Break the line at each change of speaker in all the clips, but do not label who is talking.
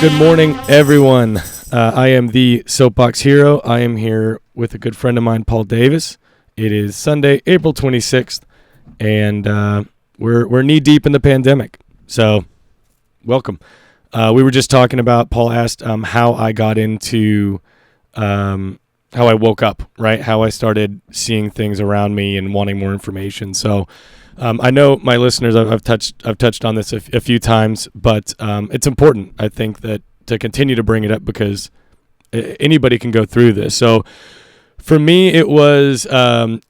Good morning, everyone. I am the Soapbox Hero. I am here with a good friend of mine, Paul Davis. It is Sunday, April 26th, and we're knee-deep in the pandemic. So, welcome. We were just talking about, Paul asked how I got into, how I woke up, right? How I started seeing things around me and wanting more information. So, I know my listeners, I've touched on this a few times, but it's important, I think, that to continue to bring it up because anybody can go through this. So for me, it was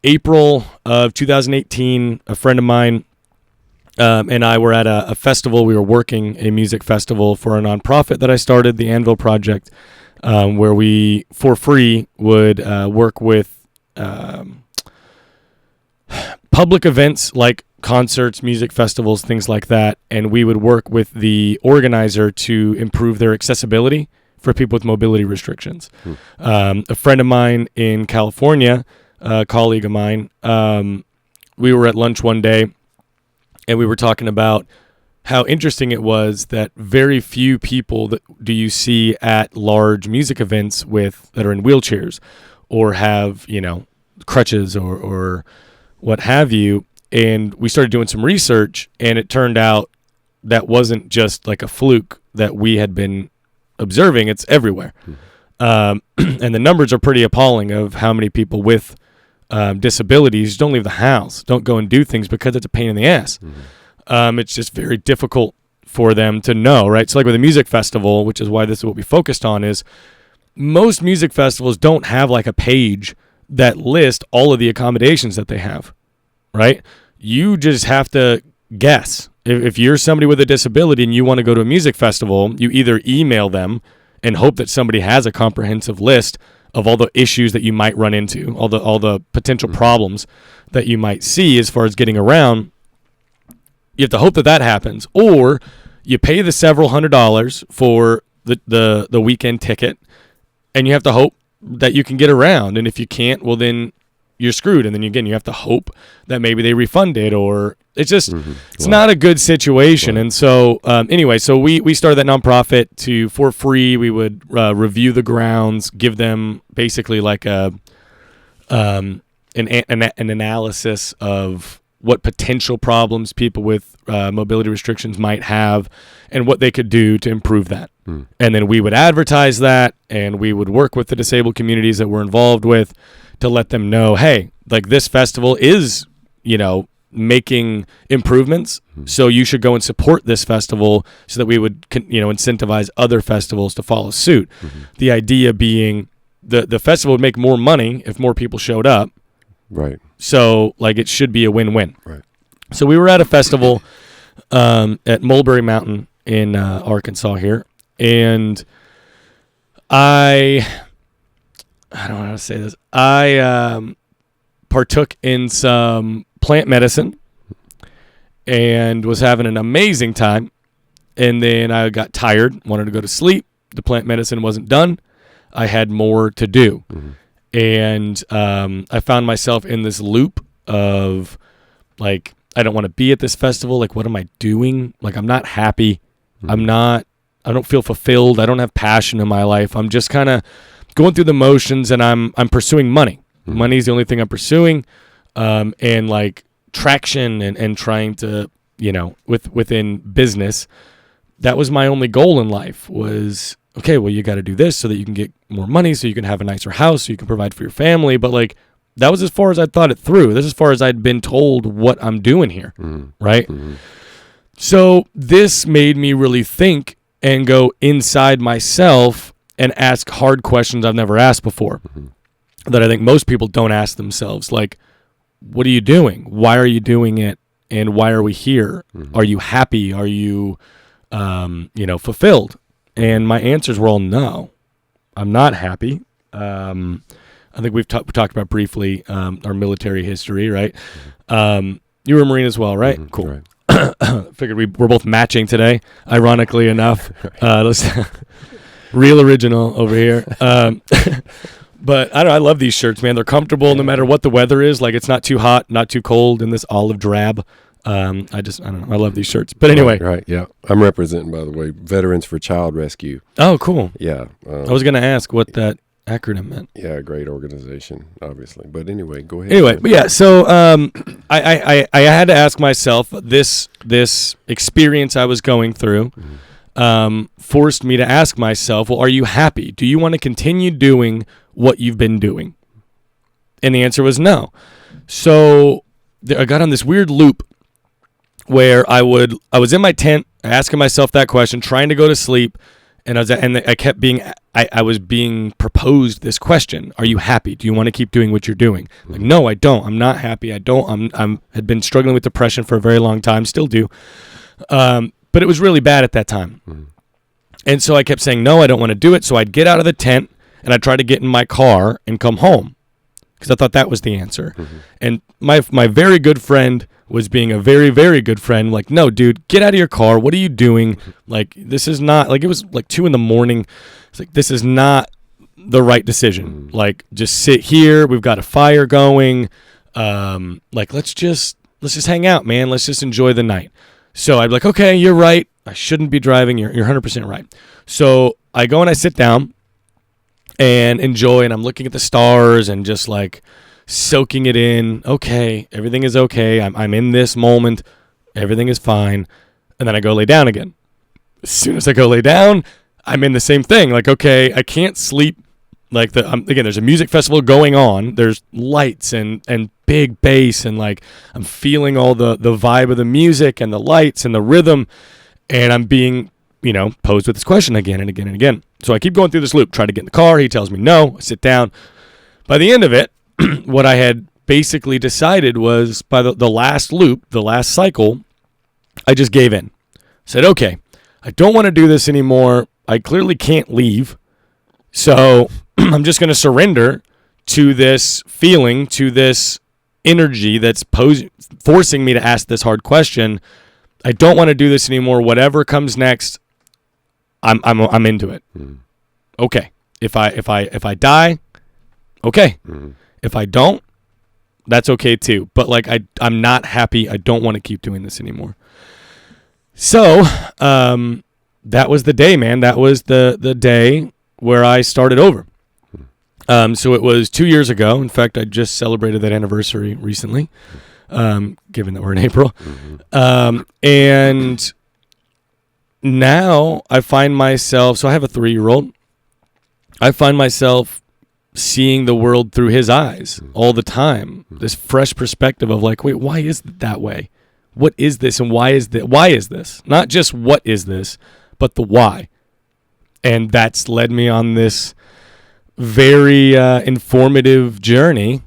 April of 2018. A friend of mine and I were at a festival. We were working a music festival for a nonprofit that I started, the Anvil Project, where we, for free, would work with public events like concerts, music festivals, things like that, and we would work with the organizer to improve their accessibility for people with mobility restrictions. A friend of mine in California, a colleague of mine, we were at lunch one day, and we were talking about how interesting it was that very few people do you see at large music events that are in wheelchairs or have, crutches or what have you. And we started doing some research, and it turned out that wasn't just like a fluke that we had been observing. It's everywhere. And the numbers are pretty appalling of how many people with disabilities don't leave the house, don't go and do things because it's a pain in the ass. It's just very difficult for them to know, right? So like with a music festival, which is why this is what we focused on, is most music festivals don't have like a page that list all of the accommodations that they have, right? You just have to guess. If you're somebody with a disability and you want to go to a music festival, you either email them and hope that somebody has a comprehensive list of all the issues that you might run into, all the potential problems that you might see as far as getting around. You have to hope that happens, or you pay the several $100s for the weekend ticket, and you have to hope that you can get around. And if you can't, well, then you're screwed. And then again, you have to hope that maybe they refund it, or it's just, it's not a good situation. And so anyway, so we started that nonprofit for free. We would review the grounds, give them basically like an analysis of what potential problems people with mobility restrictions might have and what they could do to improve that. And then we would advertise that, and we would work with the disabled communities that we're involved with to let them know, hey, like this festival is, making improvements, so you should go and support this festival so that we would, incentivize other festivals to follow suit. The idea being the festival would make more money if more people showed up.
Right.
So, like, it should be a win-win.
Right. So
we were at a festival at Mulberry Mountain in Arkansas here, and I don't know how to say this. I partook in some plant medicine and was having an amazing time. And then I got tired, wanted to go to sleep. The plant medicine wasn't done. I had more to do. And I found myself in this loop of, like, I don't want to be at this festival. Like, what am I doing? Like, I'm not happy. I don't feel fulfilled. I don't have passion in my life. I'm just kind of going through the motions, and I'm pursuing money. Money is the only thing I'm pursuing, and like traction and trying to, within business. That was my only goal in life was, okay, well, you got to do this so that you can get more money, so you can have a nicer house, so you can provide for your family. But like, that was as far as I thought it through. This is as far as I'd been told what I'm doing here, right? So this made me really think and go inside myself and ask hard questions I've never asked before that I think most people don't ask themselves. Like, what are you doing? Why are you doing it? And why are we here? Are you happy? Are you, fulfilled? And my answers were all no. I'm not happy. I think we've talked about briefly our military history, right? You were a Marine as well, right? Cool. Right. Figured we're both matching today, ironically enough. Let's real original over here. But I love these shirts, man. They're comfortable no matter what the weather is. Like, it's not too hot, not too cold in this olive drab. I don't know. I love these shirts. But anyway.
Right, yeah. I'm representing, by the way, Veterans for Child Rescue.
Oh, cool.
Yeah.
I was going to ask what that acronym meant.
Yeah, great organization, obviously. But anyway, go ahead.
Anyway, but yeah, so I had to ask myself, this experience I was going through forced me to ask myself, well, are you happy? Do you want to continue doing what you've been doing? And the answer was no. So I got on this weird loop where I was in my tent asking myself that question, trying to go to sleep, and I was being proposed this question: are you happy? Do you want to keep doing what you're doing? Like, no, I don't. I'm not happy. I don't. Had been struggling with depression for a very long time, still do. But it was really bad at that time. And so I kept saying, no, I don't want to do it. So I'd get out of the tent and I'd try to get in my car and come home, because I thought that was the answer. And my very good friend was being a very, very good friend. Like, no, dude, get out of your car. What are you doing? Like, this is not, like, it was like 2 a.m. It's like, this is not the right decision. Like, just sit here. We've got a fire going. Like, let's just hang out, man. Let's just enjoy the night. So I'd be like, okay, you're right. I shouldn't be driving. You're 100% right. So I go and I sit down and enjoy, and I'm looking at the stars and just like soaking it in. Okay, everything is okay. I'm in this moment. Everything is fine. And then I go lay down again. As soon as I go lay down, I'm in the same thing. Like, okay, I can't sleep. Like, again, there's a music festival going on. There's lights and big bass, and like I'm feeling all the vibe of the music and the lights and the rhythm, and I'm being, posed with this question again and again and again. So I keep going through this loop, try to get in the car. He tells me no. I sit down. By the end of it, what I had basically decided was, by the last loop, the last cycle, I just gave in. Said, okay, I don't want to do this anymore. I clearly can't leave. So I'm just going to surrender to this feeling, to this energy that's forcing me to ask this hard question. I don't want to do this anymore. Whatever comes next, I'm into it. Okay. If I die, okay. If I don't, that's okay too. But like, I'm not happy. I don't want to keep doing this anymore. So that was the day, man. That was the day where I started over. So it was 2 years ago. In fact, I just celebrated that anniversary recently, given that we're in April. And now I find myself, so I have a 3-year-old. I find myself seeing the world through his eyes all the time. This fresh perspective of like, wait, why is it that way? What is this, and why is this? Not just what is this, but the why. And that's led me on this very informative journey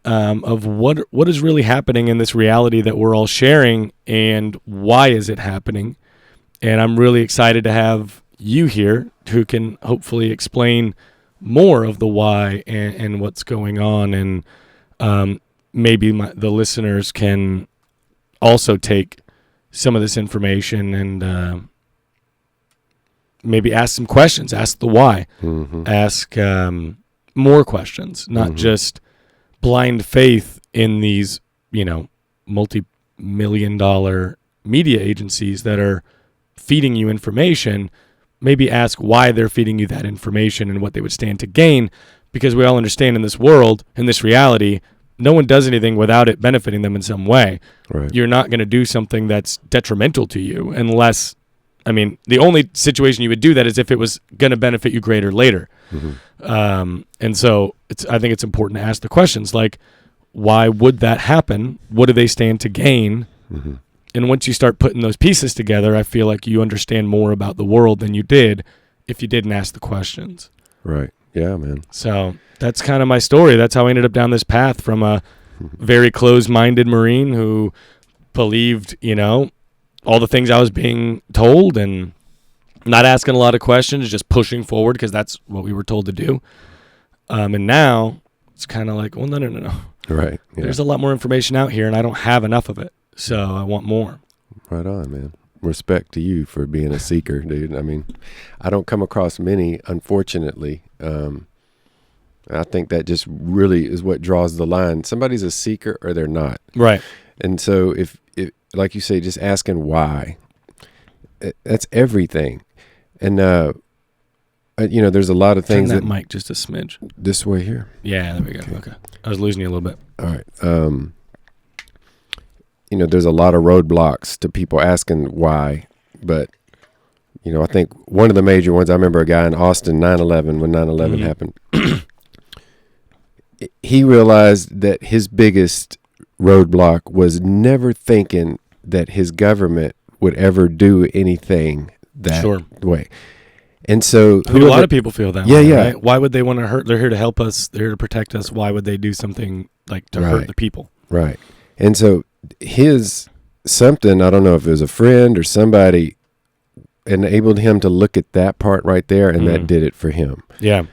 of what is really happening in this reality that we're all sharing, and why is it happening. And I'm really excited to have you here who can hopefully explain more of the why and what's going on, and maybe the listeners can also take some of this information and maybe ask some questions, ask the why, ask more questions, not just blind faith in these, multi-million-dollar media agencies that are feeding you information. Maybe ask why they're feeding you that information and what they would stand to gain, because we all understand in this world, in this reality, no one does anything without it benefiting them in some way.
Right.
You're not going to do something that's detrimental to you unless, the only situation you would do that is if it was going to benefit you greater later. And so I think it's important to ask the questions like, why would that happen? What do they stand to gain? And once you start putting those pieces together, I feel like you understand more about the world than you did if you didn't ask the questions.
Right. Yeah, man.
So that's kind of my story. That's how I ended up down this path, from a very closed-minded Marine who believed, all the things I was being told and not asking a lot of questions, just pushing forward because that's what we were told to do. And now it's kind of like, well, no.
Right. Yeah.
There's a lot more information out here, and I don't have enough of it. So I want more.
Right on, man. Respect to you for being a seeker, dude. I don't come across many, unfortunately, I think that just really is what draws the line. Somebody's a seeker or they're not.
Right.
And so if like you say, just asking why, that's everything. And, there's a lot of things.
Turn that mic just a smidge.
This way here?
Yeah, there we go. Okay. I was losing you a little bit.
All right. There's a lot of roadblocks to people asking why, but, I think one of the major ones, I remember a guy in Austin, 9/11, when 9/11 happened. He realized that his biggest roadblock was never thinking that his government would ever do anything that way. And so
a lot of people feel that way.
Yeah.
Right? Why would they want to hurt? They're here to help us. They're here to protect us. Why would they do something like to hurt the people?
Right. And so his something, I don't know if it was a friend or somebody, enabled him to look at that part right there, and that did it for him.
Yeah.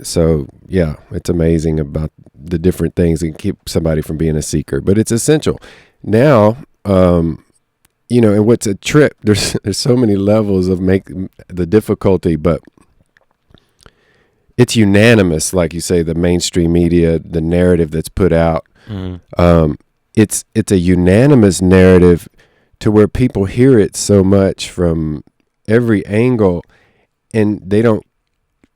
So, yeah, it's amazing about the different things that can keep somebody from being a seeker, but it's essential. Now, and what's a trip, there's so many levels of the difficulty, but it's unanimous, like you say, the mainstream media, the narrative that's put out. It's a unanimous narrative to where people hear it so much from every angle, and they don't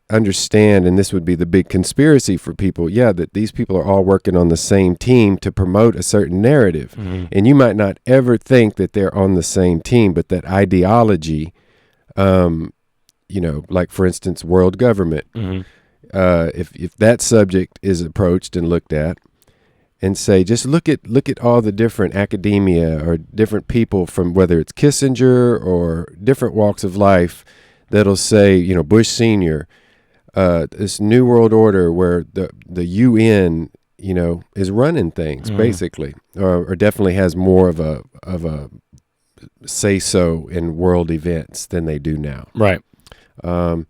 understand, and this would be the big conspiracy for people, that these people are all working on the same team to promote a certain narrative. And you might not ever think that they're on the same team, but that ideology, like for instance, world government, if that subject is approached and looked at, and say, just look at all the different academia or different people from whether it's Kissinger or different walks of life that'll say, Bush Senior, this New World Order where the UN, is running things basically, or definitely has more of a say so in world events than they do now.
Right.
So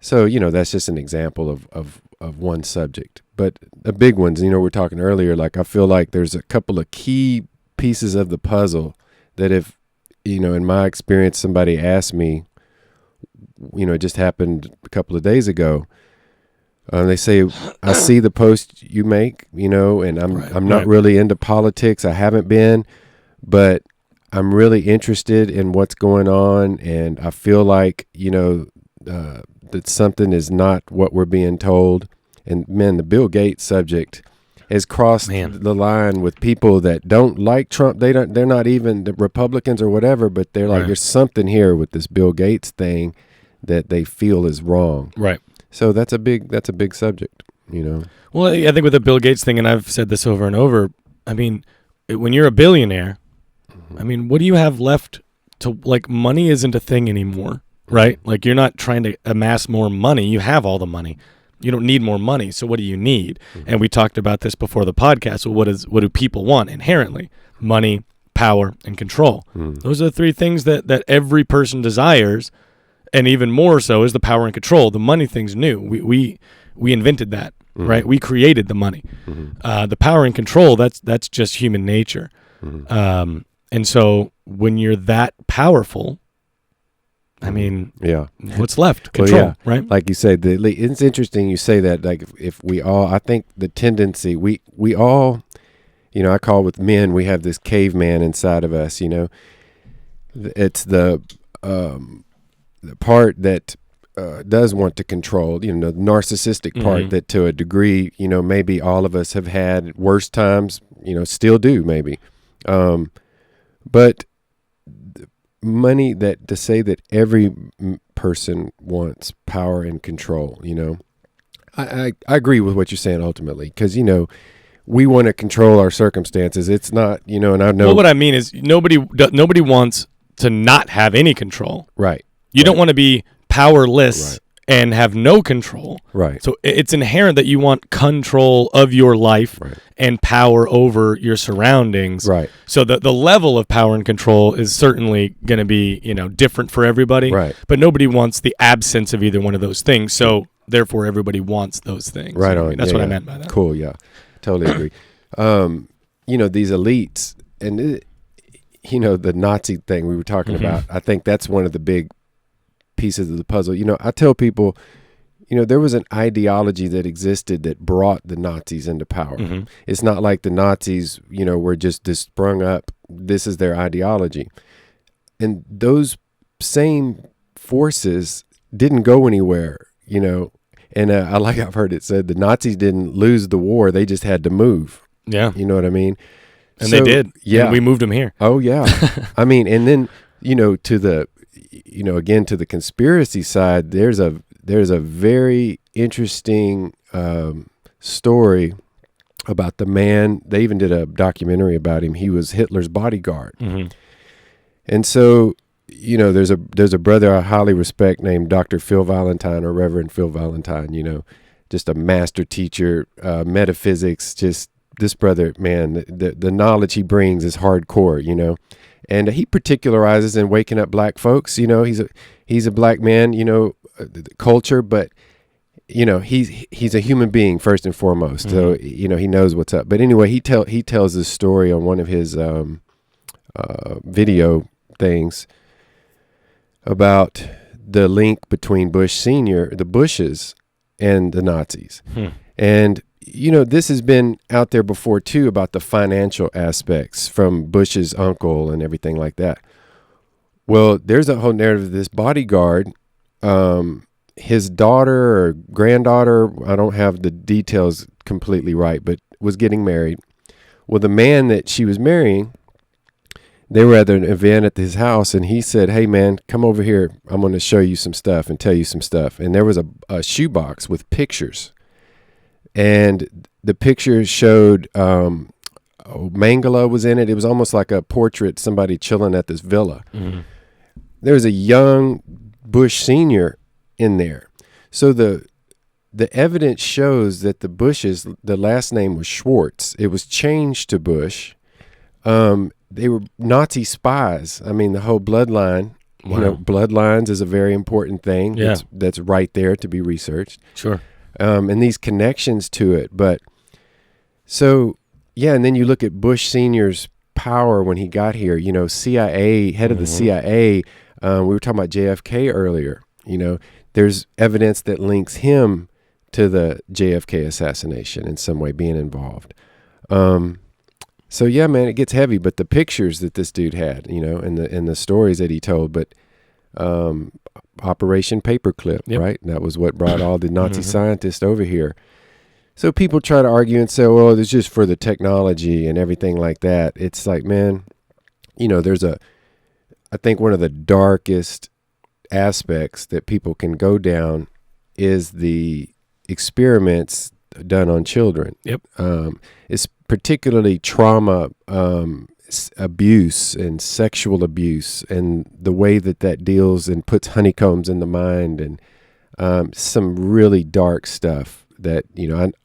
that's just an example of one subject. But the big ones, we're talking earlier, like I feel like there's a couple of key pieces of the puzzle that if, in my experience, somebody asked me, it just happened a couple of days ago. They say, I see the post you make, and I'm not really into politics. I haven't been, but I'm really interested in what's going on. And I feel like, that something is not what we're being told. And man, the Bill Gates subject has crossed the line with people that don't like Trump. They're not even the Republicans or whatever, but they're like, there's something here with this Bill Gates thing that they feel is wrong. Right. So that's a big subject,
Well, I think with the Bill Gates thing, and I've said this over and over, I mean, when you're a billionaire, I mean, what do you have left to, like, money isn't a thing anymore, right? Like, you're not trying to amass more money. You have all the money. You don't need more money. So what do you need? And we talked about this before the podcast. Well, what do people want inherently? Money, power, and control. Those are the three things that every person desires, and even more so is the power and control. The money thing's new. We invented that, right? We created the money. The power and control, that's just human nature. And so when you're that powerful, I mean, what's left? Control, right?
Like you said, it's interesting you say that. Like if we all, I think the tendency, we all, I call with men, we have this caveman inside of us, It's the part that does want to control, the narcissistic part that to a degree, maybe all of us have had worse times, still do maybe. But money, that to say that every person wants power and control, I agree with what you're saying ultimately, because we want to control our circumstances. It's not, and I know.
Well, what I mean is nobody wants to not have any control.
Right.
You don't want to be powerless and have no control.
Right.
So it's inherent that you want control of your life and power over your surroundings.
Right.
So the level of power and control is certainly going to be, different for everybody.
Right.
But nobody wants the absence of either one of those things. So therefore everybody wants those things.
Right on.
That's what I meant by that.
Cool. Yeah. Totally agree. These elites and, the Nazi thing we were talking about, I think that's one of the big pieces of the puzzle. I tell people, there was an ideology that existed that brought the Nazis into power.
Mm-hmm.
It's not like the Nazis, were just sprung up. This is their ideology. And those same forces didn't go anywhere, And I've heard it said the Nazis didn't lose the war. They just had to move.
Yeah.
You know what I mean?
And they did.
Yeah.
And we moved them here.
Oh, yeah. I mean, and then, to the, again, to the conspiracy side, there's a very interesting story about the man. They even did a documentary about him. He was Hitler's bodyguard.
Mm-hmm.
And so, there's a brother I highly respect named Dr. Phil Valentine, or Reverend Phil Valentine, just a master teacher, metaphysics, just this brother, man, the knowledge he brings is hardcore, and he particularizes in waking up black folks. He's a black man, culture, but he's a human being first and foremost. Mm-hmm. So he knows what's up. But anyway, he tells this story on one of his video things about the link between Bush Senior, the Bushes, and the Nazis. And this has been out there before too, about the financial aspects from Bush's uncle and everything like that. Well, there's a whole narrative of this bodyguard, his daughter or granddaughter, I don't have the details completely right, but was getting married. Well, the man that she was marrying, they were at an event at his house, and he said, "Hey man, come over here. I'm going to show you some stuff and tell you some stuff." And there was a shoebox with pictures. And the picture showed Mangala was in it. It was almost like a portrait, somebody chilling at this villa. Mm-hmm. There was a young Bush Senior in there. So the evidence shows that the Bushes, the last name was Schwartz. It was changed to Bush. They were Nazi spies. I mean, the whole bloodline,
wow.
Bloodlines is a very important thing.
Yeah.
That's right there to be researched.
Sure.
And these connections to it. But so, yeah, and then you look at Bush Senior's power when he got here, CIA, head of the CIA. We were talking about JFK earlier. There's evidence that links him to the JFK assassination in some way, being involved. So, yeah, man, it gets heavy. But the pictures that this dude had, and the stories that he told, but Operation Paperclip, yep. Right? That was what brought all the Nazi scientists over here. So people try to argue and say, well, it's just for the technology and everything like that. It's like, man, I think one of the darkest aspects that people can go down is the experiments done on children.
Yep.
It's particularly trauma, abuse and sexual abuse, and the way that deals and puts honeycombs in the mind, and some really dark stuff that,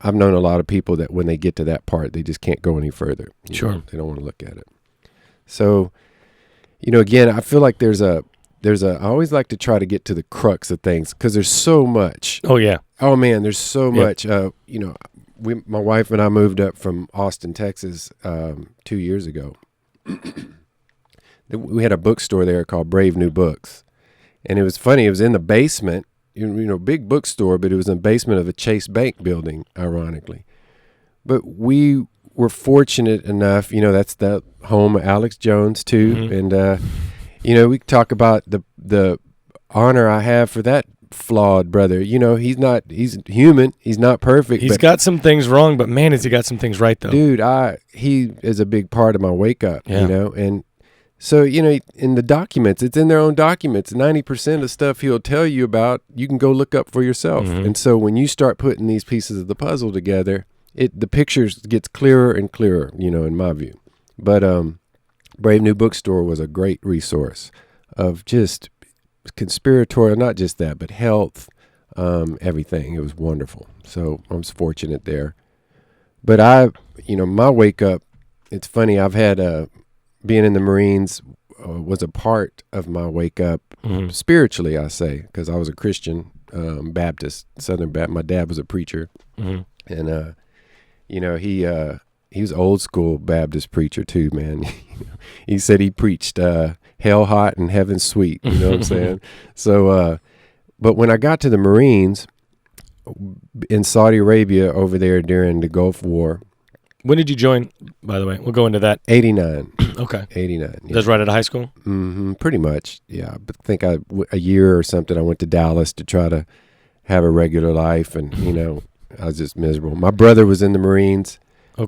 I've known a lot of people that when they get to that part, they just can't go any further.
Sure.
They don't want to look at it. So, again, I feel like I always like to try to get to the crux of things, because there's so much.
Oh, yeah.
Oh, man, there's so much. My wife and I moved up from Austin, Texas, 2 years ago. We had a bookstore there called Brave New Books. And it was funny. It was in the basement, big bookstore, but it was in the basement of a Chase Bank building, ironically. But we were fortunate enough, you know, that's the home of Alex Jones too. Mm-hmm. And, you know, we talk about the honor I have for that flawed brother. You know, he's human. He's not perfect.
He's got some things wrong, but man, has he got some things right though.
Dude, he is a big part of my wake up, you know, and so, you know, in the documents, it's in their own documents. 90% of stuff he'll tell you about, you can go look up for yourself. Mm-hmm. And so when you start putting these pieces of the puzzle together, the pictures gets clearer and clearer, you know, in my view. But Brave New Bookstore was a great resource of just conspiratorial, not just that, but health, everything. It was wonderful. So I was fortunate there. But my wake up, it's funny, I've had being in the Marines was a part of my wake up, mm-hmm. spiritually, I say, because I was a Christian, Baptist, Southern Baptist. My dad was a preacher. Mm-hmm. And, you know, he was old school Baptist preacher too, man. He said he preached hell hot and heaven sweet, you know what I'm saying? So, but when I got to the Marines, in Saudi Arabia over there during the Gulf War.
When did you join, by the way? We'll go into that.
89.
Okay.
89. Yeah.
That's right out of high school?
Pretty much, yeah. But I think a year or something, I went to Dallas to try to have a regular life, and, you know, I was just miserable. My brother was in the Marines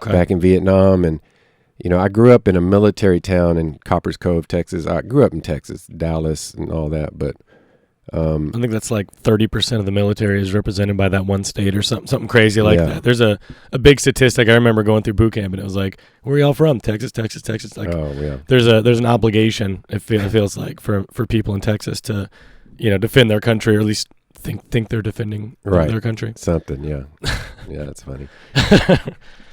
back in Vietnam, and, you know, I grew up in a military town in Coppers Cove, Texas. I grew up in Texas, Dallas, and all that, but
I think that's like 30% of the military is represented by that one state or something crazy like that. There's a big statistic. I remember going through boot camp, and it was like, where are y'all from? Texas. Like, there's an obligation, it feels like, for people in Texas to, you know, defend their country, or at least think they're defending their country.
Something, yeah. Yeah, that's funny.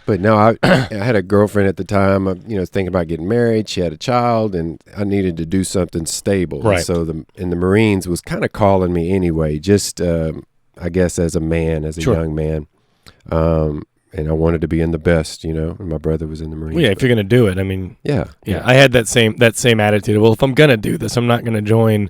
But no, I had a girlfriend at the time. You know, thinking about getting married. She had a child, and I needed to do something stable.
Right.
So the Marines was kind of calling me anyway. Just I guess as a man, as a young man, and I wanted to be in the best. You know, and my brother was in the Marines.
Well, yeah, if you're gonna do it, I mean,
yeah.
I had that same attitude. Well, if I'm gonna do this, I'm not gonna join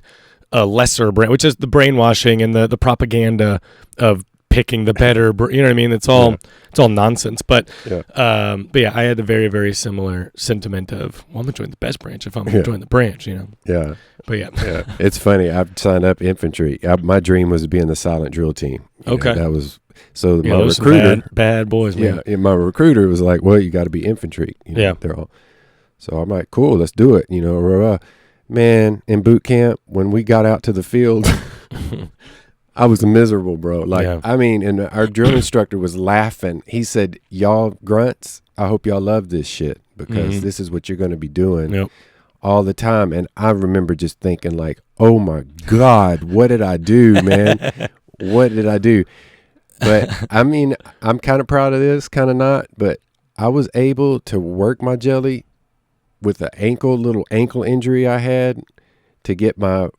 a lesser brand, which is the brainwashing and the propaganda of picking the better, you know what I mean? It's all nonsense. But yeah, I had a very, very similar sentiment of, well, I'm gonna join the best branch if I'm gonna join the branch, you know?
Yeah.
But yeah.
It's funny. I've signed up infantry. My dream was to be in the silent drill team.
Okay.
That was, so my recruiter.
Bad boys, man.
Yeah. And my recruiter was like, well, you got to be infantry. You know, they're all. So I'm like, cool, let's do it. You know, man, in boot camp, when we got out to the field, I was miserable, bro. Like, I mean, and our drill instructor was laughing. He said, y'all grunts, I hope y'all love this shit, because this is what you're going to be doing all the time. And I remember just thinking like, oh my God, what did I do, man? What did I do? But I mean, I'm kind of proud of this, kind of not, but I was able to work my jelly with the little ankle injury I had to get my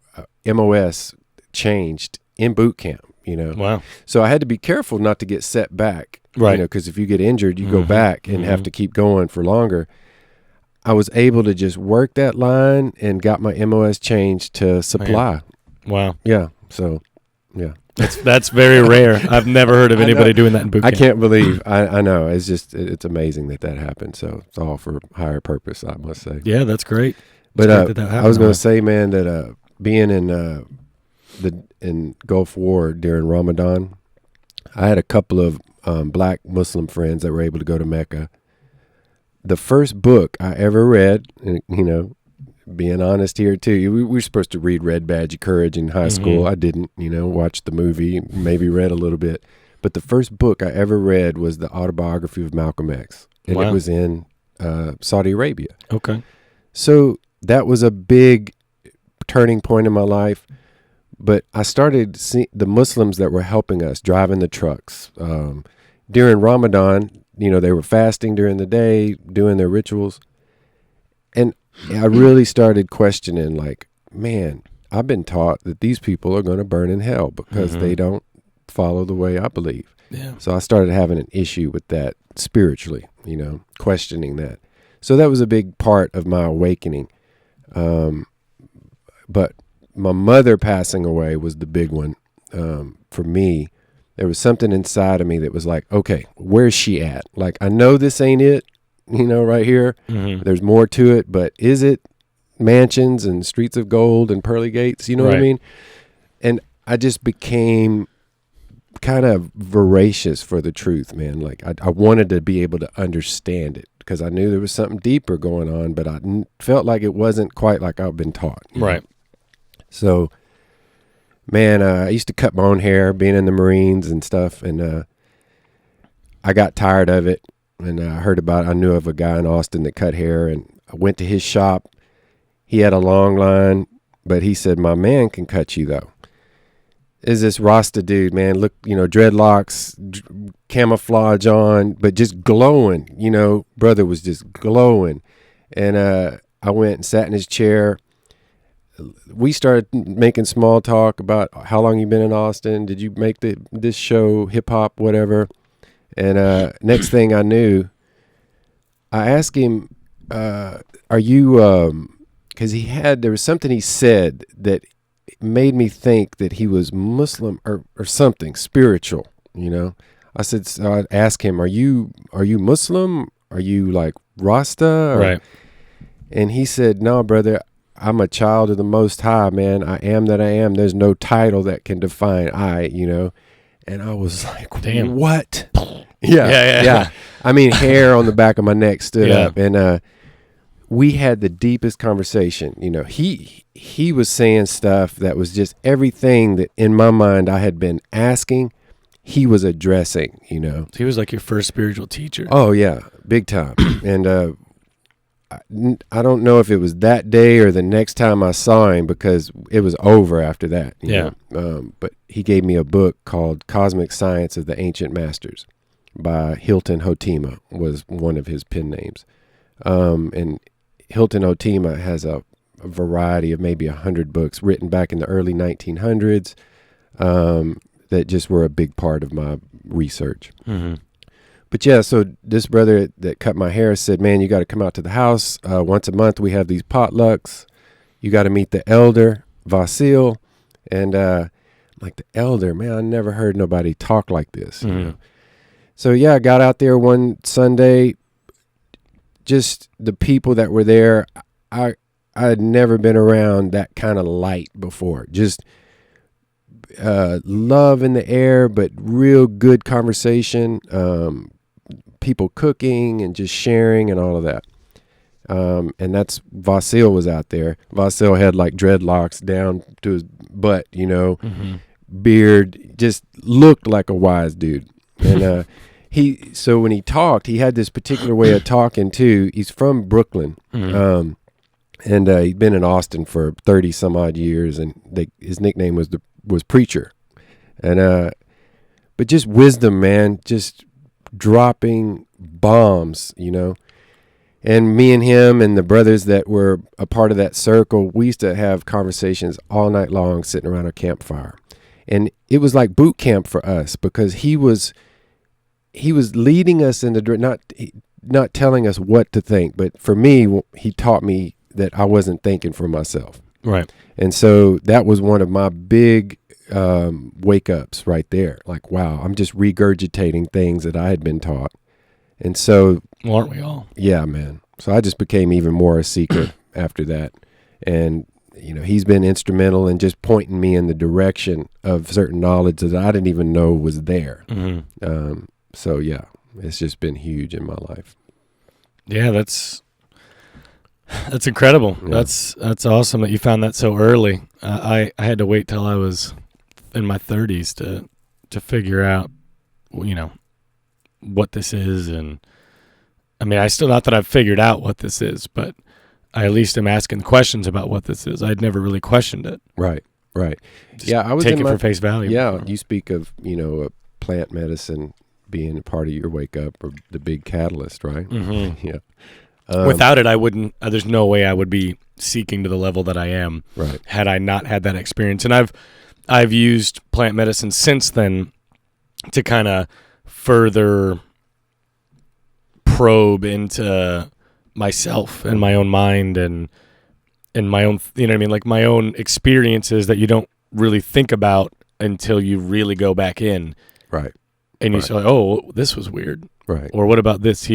MOS changed in boot camp, you know.
Wow.
So I had to be careful not to get set back,
right?
You know, because if you get injured, you go back and have to keep going for longer. I was able to just work that line and got my MOS changed to supply.
Man. Wow.
Yeah. So, yeah.
That's very rare. I've never heard of anybody doing that in boot camp.
I can't believe. I know. It's just, it's amazing that happened. So it's all for higher purpose, I must say.
Yeah, that's great.
But I was going to say, man, that being in Gulf War during Ramadan, I had a couple of black Muslim friends that were able to go to Mecca. The first book I ever read, and, you know, being honest here too, we were supposed to read Red Badge of Courage in high school. I didn't, you know, watch the movie, maybe read a little bit. But the first book I ever read was the autobiography of Malcolm X. And it was in Saudi Arabia.
Okay. So
that was a big turning point in my life. But I started seeing the Muslims that were helping us, driving the trucks. During Ramadan, you know, they were fasting during the day, doing their rituals. And I really started questioning, like, man, I've been taught that these people are going to burn in hell because they don't follow the way I believe.
Yeah.
So I started having an issue with that spiritually, you know, questioning that. So that was a big part of my awakening. But my mother passing away was the big one for me. There was something inside of me that was like, okay, where's she at? Like, I know this ain't it, you know, right here. There's more to it, but is it mansions and streets of gold and pearly gates? You know what I mean? And I just became kind of voracious for the truth, man. Like, I wanted to be able to understand it because I knew there was something deeper going on, but I felt like it wasn't quite like I've been taught.
Right.
So, man, I used to cut my own hair being in the Marines and stuff, and I got tired of it, and I heard about it. I knew of a guy in Austin that cut hair, and I went to his shop. He had a long line, but he said, my man can cut you, though. Is this Rasta dude, man? Look, you know, dreadlocks, camouflage on, but just glowing. You know, brother was just glowing. And I went and sat in his chair. We started making small talk about how long you been in Austin. Did you make this show, hip hop, whatever? And next thing I knew, I asked him, are you, because there was something he said that made me think that he was Muslim or something spiritual. you know. I said, so I asked him, are you Muslim? Are you like Rasta?
Right.
And he said, no, brother, I'm a child of the Most High, man. I am that I am. There's no title that can define I, you know. And I was like,
damn.
What? Yeah. I mean, hair on the back of my neck stood up. And we had the deepest conversation. You know, he was saying stuff that was just everything that in my mind I had been asking, he was addressing, you know.
So he was like your first spiritual teacher.
Oh, yeah, big time. And I don't know if it was that day or the next time I saw him, because it was over after that. You know? But he gave me a book called Cosmic Science of the Ancient Masters by Hilton Hotima, was one of his pen names. And Hilton Hotima has a variety of maybe 100 books written back in the early 1900s that just were a big part of my research.
Mm-hmm.
But yeah, so this brother that cut my hair said, man, you got to come out to the house. Once a month, we have these potlucks. You got to meet the elder, Vasil. And like, the elder, man, I never heard nobody talk like this. You know? So yeah, I got out there one Sunday. Just the people that were there, I had never been around that kind of light before. Just love in the air, but real good conversation. People cooking and just sharing and all of that. And that's Vasil was out there. Vasil had like dreadlocks down to his butt, you know, beard, just looked like a wise dude. And so when he talked, he had this particular way of talking too. He's from Brooklyn. And he'd been in Austin for 30 some odd years, and his nickname was Preacher. And but just wisdom, man, just dropping bombs, you know. And me and him and the brothers that were a part of that circle, we used to have conversations all night long sitting around a campfire. And it was like boot camp for us, because he was leading us in not telling us what to think, but for me, he taught me that I wasn't thinking for myself.
Right.
And so that was one of my big wake ups right there. Like, wow, I'm just regurgitating things that I had been taught. And so,
well, aren't we all?
Yeah, man. So I just became even more a seeker after that. And, you know, he's been instrumental in just pointing me in the direction of certain knowledge that I didn't even know was there. So yeah, it's just been huge in my life. Yeah,
that's incredible. Yeah. That's awesome that you found that so early. I had to wait till I was in my 30s to figure out, you know, what this is. And I mean, I still, not that I've figured out what this is, but I at least am asking questions about what this is. I'd never really questioned it.
Right.
Just I was take it for face value.
Yeah, you speak of, you know, plant medicine being a part of your wake up, or the big catalyst, right? Yeah.
Without it, I wouldn't. There's no way I would be seeking to the level that I am,
right,
had I not had that experience. And I've used plant medicine since then to kind of further probe into myself and my own mind and my own, you know what I mean, like my own experiences that you don't really think about until you really go back in,
right?
And you say, oh, this was weird,
right?
Or what about this?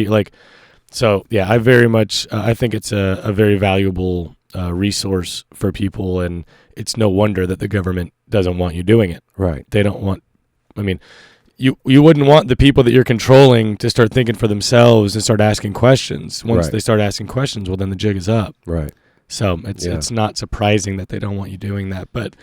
So yeah, I very much I think it's a very valuable resource for people, and it's no wonder that the government doesn't want you doing it.
Right?
They don't want. I mean, you wouldn't want the people that you're controlling to start thinking for themselves and start asking questions. Once they start asking questions, well, then the jig is up.
Right.
So it's not surprising that they don't want you doing that, but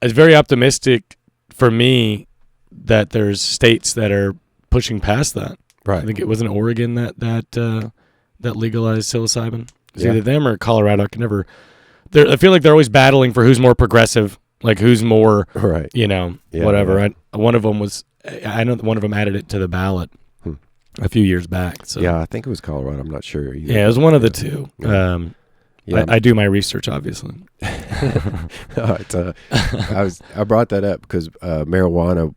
it's very optimistic for me that there's states that are pushing past that.
Right.
I think it was in Oregon that legalized psilocybin. It's either them or Colorado. I feel like they're always battling for who's more progressive, like who's more,
right,
you know, whatever. Right. One of them I know that one of them added it to the ballot a few years back. So
yeah, I think it was Colorado. I'm not sure either.
Yeah, it was one of the two.
Yeah.
I do my research, obviously.
I brought that up because marijuana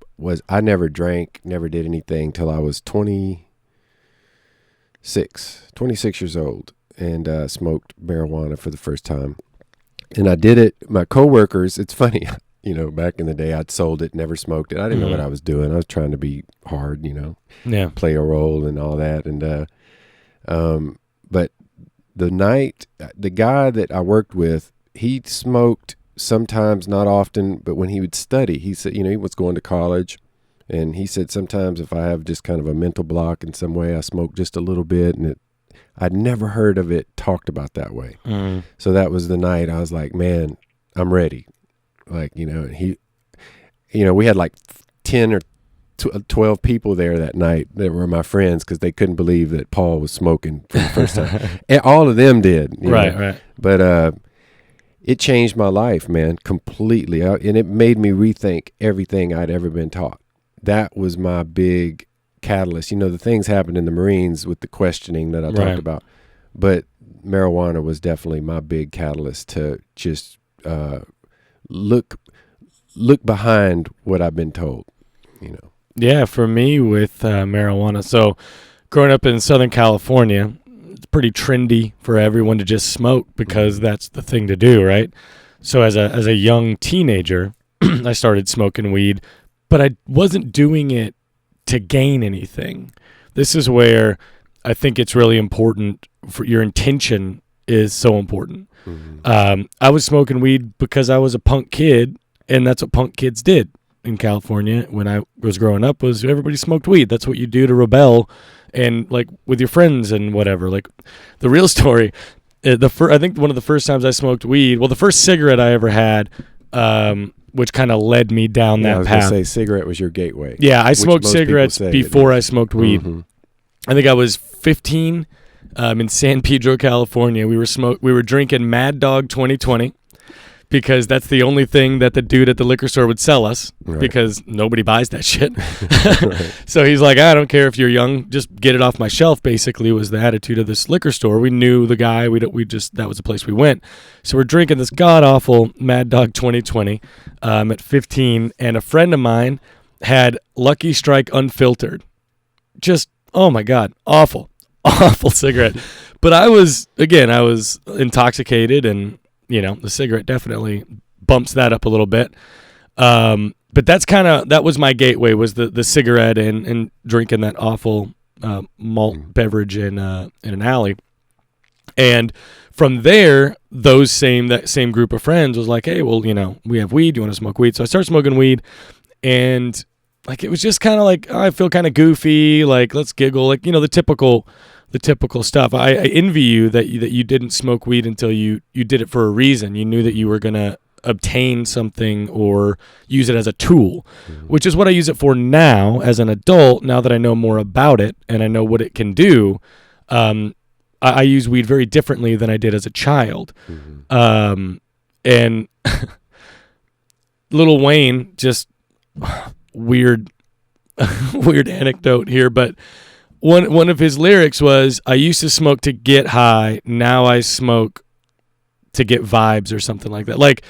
I never drank, never did anything till I was 26 years old, and smoked marijuana for the first time. And I did it. My coworkers, it's funny, back in the day, I'd sold it, never smoked it. I didn't know what I was doing. I was trying to be hard, play a role and all that. And but the guy that I worked with, he smoked sometimes, not often, but when he would study, he said, he was going to college, and he said sometimes if I have just kind of a mental block in some way, I smoke just a little bit, and I'd never heard of it talked about that way. So that was the night I was like, man, I'm ready. Like, we had like 10 or 12 people there that night that were my friends because they couldn't believe that Paul was smoking for the first time. And all of them did.
Right.
But it changed my life, man, completely. And it made me rethink everything I'd ever been taught. That was my big catalyst. The things happened in the Marines with the questioning that I talked about. But marijuana was definitely my big catalyst to just look behind what I've been told,
Yeah, for me with marijuana. So growing up in Southern California, it's pretty trendy for everyone to just smoke because that's the thing to do, right? So as a young teenager, I started smoking weed, but I wasn't doing it to gain anything. This is where I think it's really important for your intention is so important. I was smoking weed because I was a punk kid, and that's what punk kids did in California when I was growing up, was everybody smoked weed. That's what you do to rebel and like with your friends and whatever. Like the real story, I think one of the first times I smoked weed, well, the first cigarette I ever had, which kind of led me down that path. I was going to
say cigarette was your gateway.
Yeah, I smoked cigarettes before I smoked weed. I think I was 15 in San Pedro, California. We were drinking Mad Dog 2020 because that's the only thing that the dude at the liquor store would sell us because nobody buys that shit. So he's like, I don't care if you're young, just get it off my shelf, basically was the attitude of this liquor store. We knew the guy. That was the place we went. So we're drinking this god-awful Mad Dog 2020 at 15, and a friend of mine had Lucky Strike Unfiltered. Just, oh my God, awful cigarette. But I was intoxicated, and the cigarette definitely bumps that up a little bit. But that was my gateway, was the cigarette and drinking that awful malt beverage in an alley. And from there, that same group of friends was like, hey, well, we have weed. Do you want to smoke weed? So I started smoking weed, and like it was just kind of like, oh, I feel kind of goofy. Like, let's giggle. Like, the typical stuff. I envy you that you didn't smoke weed until you did it for a reason. You knew that you were going to obtain something or use it as a tool, which is what I use it for now as an adult, now that I know more about it and I know what it can do. I use weed very differently than I did as a child. And Lil Wayne, just weird anecdote here, but one of his lyrics was, I used to smoke to get high, now I smoke to get vibes, or something like that. Like,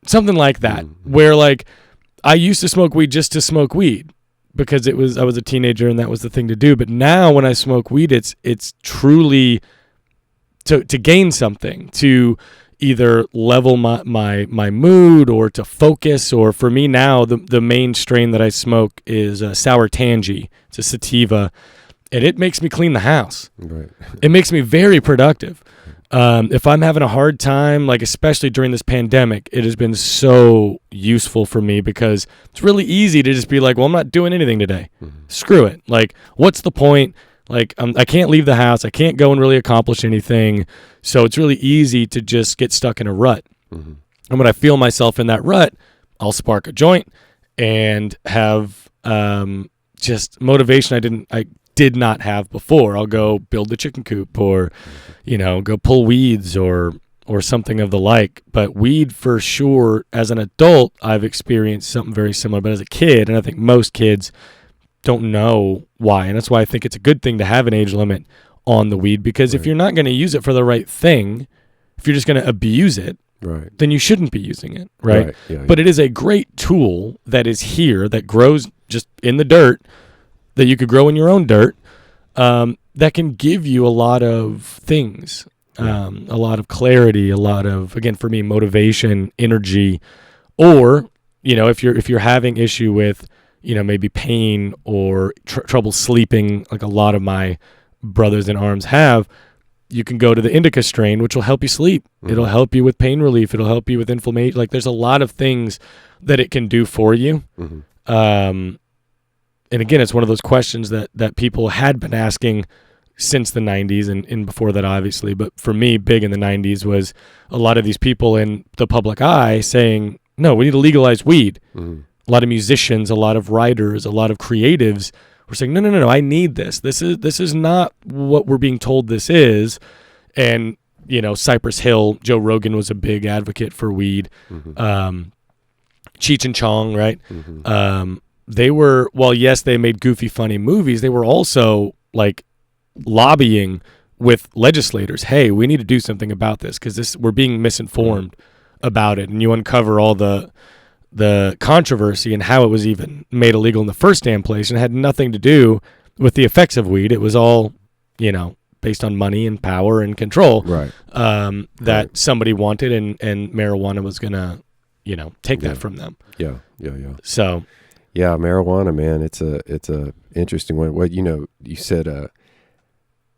something like that, where like I used to smoke weed just to smoke weed because I was a teenager and that was the thing to do. But now when I smoke weed, it's truly to gain something, to either level my mood or to focus. Or for me now, the main strain that I smoke is Sour Tangy. It's a sativa, and it makes me clean the house. Right. It makes me very productive. If I'm having a hard time, like especially during this pandemic, it has been so useful for me because it's really easy to just be like, well, I'm not doing anything today. Screw it. Like, what's the point? Like, I can't leave the house. I can't go and really accomplish anything. So it's really easy to just get stuck in a rut. And when I feel myself in that rut, I'll spark a joint and have just motivation I did not have before. I'll go build the chicken coop, or go pull weeds or something of the like. But weed, for sure, as an adult, I've experienced something very similar. But as a kid, and I think most kids don't know why, and that's why I think it's a good thing to have an age limit on the weed, because if you're not going to use it for the right thing, if you're just going to abuse it, then you shouldn't be using it, right? But it is a great tool that is here, that grows just in the dirt, that you could grow in your own dirt, that can give you a lot of things. a lot of clarity, a lot of, again, for me, motivation, energy, or, if you're having issue with, maybe pain or trouble sleeping, like a lot of my brothers in arms have, you can go to the indica strain, which will help you sleep. Mm-hmm. It'll help you with pain relief. It'll help you with inflammation. Like, there's a lot of things that it can do for you. Mm-hmm. And again, it's one of those questions that people had been asking since the 90s and before that, obviously. But for me, big in the 90s was a lot of these people in the public eye saying, no, we need to legalize weed. Mm-hmm. A lot of musicians, a lot of writers, a lot of creatives were saying, no, I need this. This is not what we're being told this is. And, Cypress Hill, Joe Rogan was a big advocate for weed. Mm-hmm. Cheech and Chong, right? Mm-hmm. They were, well, yes, they made goofy, funny movies. They were also like lobbying with legislators. Hey, we need to do something about this because we're being misinformed about it. And you uncover all the controversy and how it was even made illegal in the first damn place, and it had nothing to do with the effects of weed. It was all, based on money and power and control,
right?
That somebody wanted, and marijuana was gonna, take that from them.
Yeah.
So.
Yeah, marijuana, man, it's a interesting one. What you said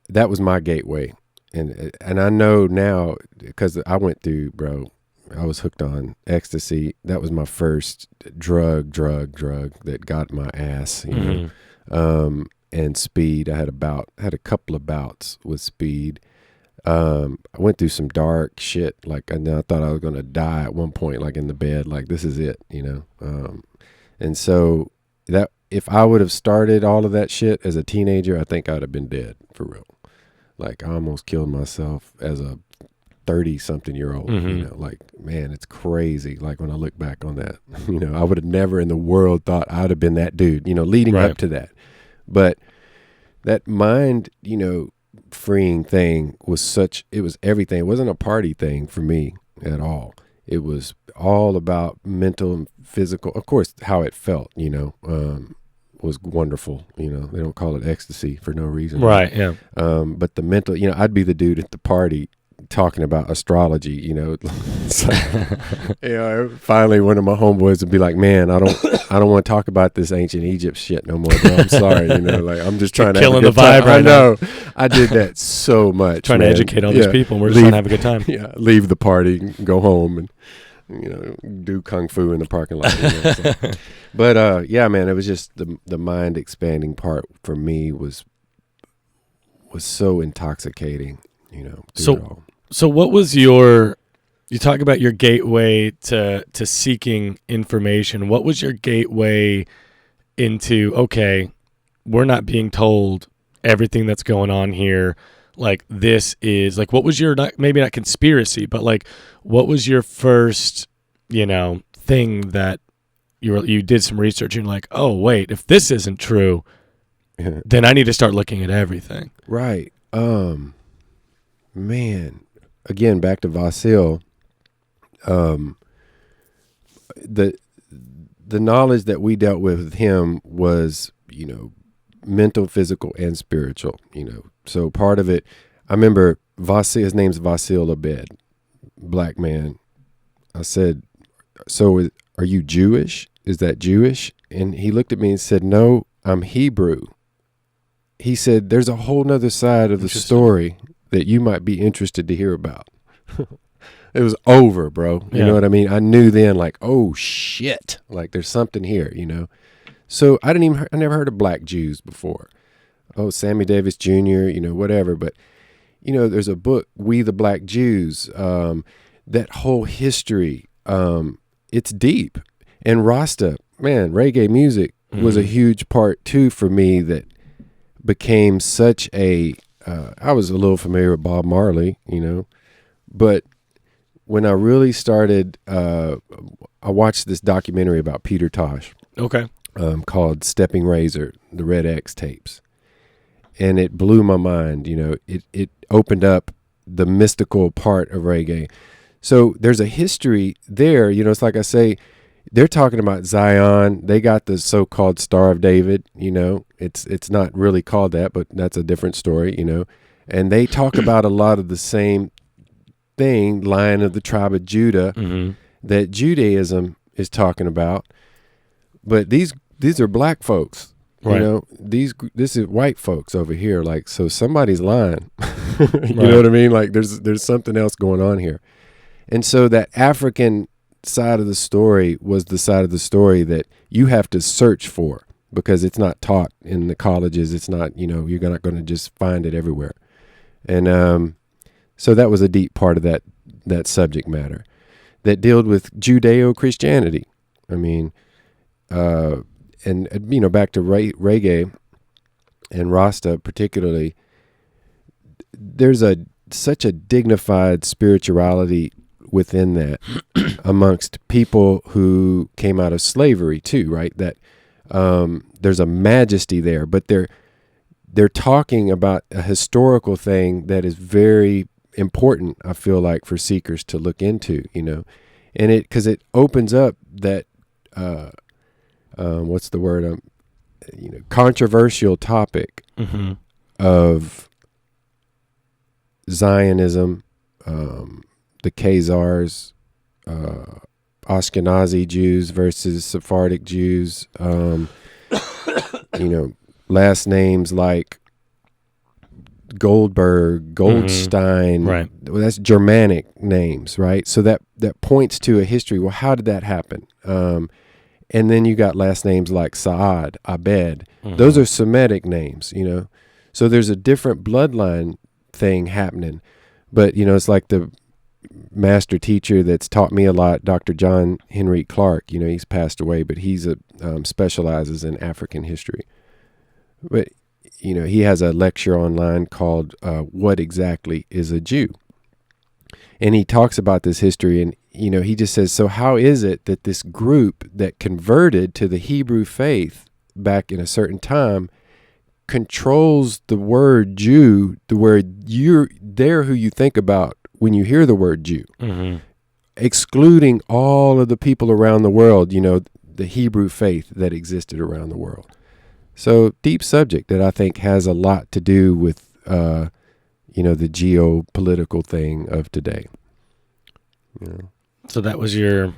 that was my gateway, and I know now because I went through, bro. I was hooked on ecstasy. That was my first drug that got my ass, and speed. I had a couple of bouts with speed. I went through some dark shit. Like, and I thought I was gonna die at one point, like in the bed, like this is it, And so that if I would have started all of that shit as a teenager, I think I'd have been dead for real. Like, I almost killed myself as a 30-something-year-old. Mm-hmm. Like, man, it's crazy. Like, when I look back on that, I would have never in the world thought I'd have been that dude, leading up to that. But that mind, freeing thing was it was everything. It wasn't a party thing for me at all. It was all about mental and physical. Of course, how it felt, was wonderful. They don't call it ecstasy for no reason.
Right, yeah.
But the mental, I'd be the dude at the party talking about astrology, It's like, finally one of my homeboys would be like, man, I don't want to talk about this ancient Egypt shit no more, bro. I'm sorry, like, I'm just trying to
killing the vibe right now.
I know. I did that so much.
Trying to educate all these people, and we're just trying to have a good time.
Yeah, leave the party, go home, and do kung fu in the parking lot. So. But yeah, man, it was just the mind expanding part for me was so intoxicating.
So what was you talk about your gateway to seeking information. What was your gateway into, okay, we're not being told everything that's going on here. Like, this is like, what was your, maybe not conspiracy, but like, what was your first, thing that you did some research and you're like, oh wait, if this isn't true, then I need to start looking at everything.
Right. Man, again, back to Vasil, the knowledge that we dealt with him was, mental, physical, and spiritual, So part of it, I remember his name's Vasil Abed, black man. I said, so are you Jewish? Is that Jewish? And he looked at me and said, no, I'm Hebrew. He said, there's a whole nother side of the story that you might be interested to hear about. It was over, bro. You know what I mean? I knew then, like, oh shit, like there's something here, So I never heard of black Jews before. Oh, Sammy Davis Jr., whatever. But, there's a book, We the Black Jews, that whole history, it's deep. And Rasta, man, reggae music was a huge part too for me that became such a, I was a little familiar with Bob Marley, but when I really started, I watched this documentary about Peter Tosh.
Okay.
Called Stepping Razor, the Red X tapes. And it blew my mind, it opened up the mystical part of reggae. So there's a history there, it's like I say, they're talking about Zion. They got the so-called Star of David, it's not really called that, but that's a different story, And they talk about a lot of the same thing, Lion of the tribe of Judah, that Judaism is talking about. But these are black folks.
Right.
You know, this is white folks over here. Like, so somebody's lying. You know what I mean? Like, there's something else going on here. And so that African side of the story was the side of the story that you have to search for, because it's not taught in the colleges. It's not, you know, you're not going to just find it everywhere. And so that was a deep part of that subject matter that dealt with Judeo-Christianity. I mean, and you know, back to reggae and Rasta particularly, there's such a dignified spirituality within that amongst people who came out of slavery too, right? That there's a majesty there, but they're talking about a historical thing that is very important, I feel like, for seekers to look into, you know, and because it opens up that what's the word? You know, controversial topic of Zionism, the Khazars, Ashkenazi Jews versus Sephardic Jews. You know, last names like Goldberg, Goldstein.
Right.
Well, that's Germanic names, right? So that points to a history. Well, how did that happen? And then you got last names like Saad, Abed. Those are Semitic names, you know. So there's a different bloodline thing happening. But, you know, it's like the master teacher that's taught me a lot, Dr. John Henry Clark. You know, he's passed away, but he's specializes in African history. But, you know, he has a lecture online called What Exactly is a Jew? And he talks about this history, and, you know, he just says, so how is it that this group that converted to the Hebrew faith back in a certain time controls the word Jew, the word they're who you think about when you hear the word Jew, excluding all of the people around the world, you know, the Hebrew faith that existed around the world. So deep subject that I think has a lot to do with, you know, the geopolitical thing of today. You know.
So that was your...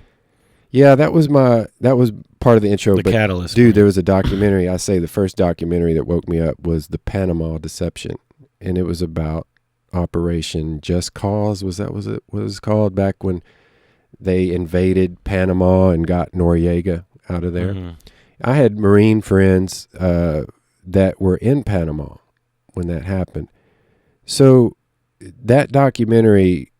Yeah, that was part of the intro.
The catalyst.
Dude, there was a documentary. I say the first documentary that woke me up was the Panama Deception. And it was about Operation Just Cause. Was that what it was called? Back when they invaded Panama and got Noriega out of there. I had Marine friends that were in Panama when that happened. So that documentary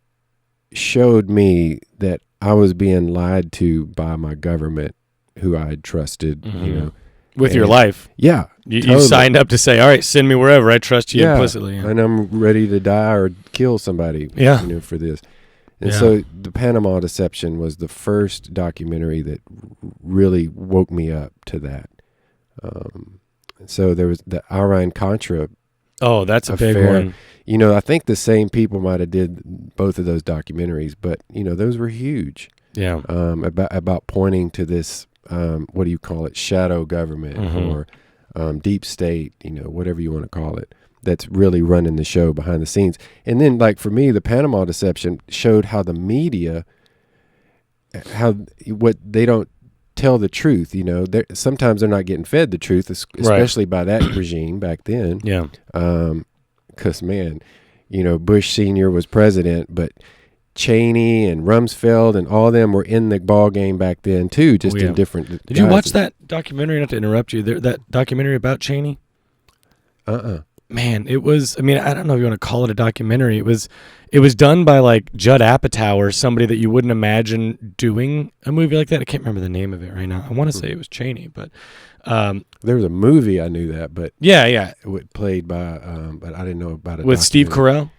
showed me that I was being lied to by my government, who I had trusted, you know.
With your life.
Yeah.
You signed up to say, all right, send me wherever. I trust you implicitly. Yeah.
And I'm ready to die or kill somebody, you know, for this. And so the Panama Deception was the first documentary that really woke me up to that. So there was the Iran-Contra.
Oh, that's a
affair.
big one.
You know, I think the same people might have did both of those documentaries, but, you know, those were huge.
Yeah.
About pointing to this, what do you call it, shadow government or deep state, you know, whatever you want to call it, that's really running the show behind the scenes. And then, like, for me, the Panama Deception showed how the media, what they don't tell the truth, you know. Sometimes they're not getting fed the truth, especially by that regime back then.
Yeah.
Because, man, you know, Bush Sr. was president, but Cheney and Rumsfeld and all of them were in the ball game back then, too, just in different...
Did you watch that documentary? Not to interrupt you. That documentary about Cheney? Man, it was... I mean, I don't know if you want to call it a documentary. It was done by, like, Judd Apatow or somebody that you wouldn't imagine doing a movie like that. I can't remember the name of it right now. I want to say it was Cheney, but...
there was a movie, I knew that, but...
Yeah.
It played by... but I didn't know about it.
With Steve Carell?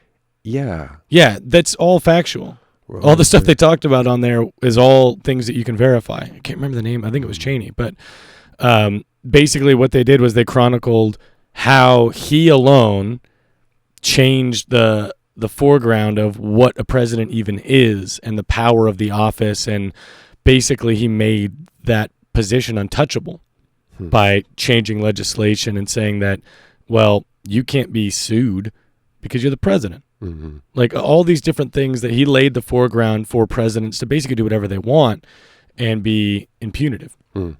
Yeah.
Yeah, that's all factual. All the stuff they talked about on there is all things that you can verify. I can't remember the name. I think it was Cheney. But basically what they did was they chronicled how he alone changed the foreground of what a president even is and the power of the office. And basically he made that position untouchable by changing legislation and saying that, well, you can't be sued because you're the president.
Mm-hmm.
Like all these different things that he laid the foreground for presidents to basically do whatever they want and be impunitive. It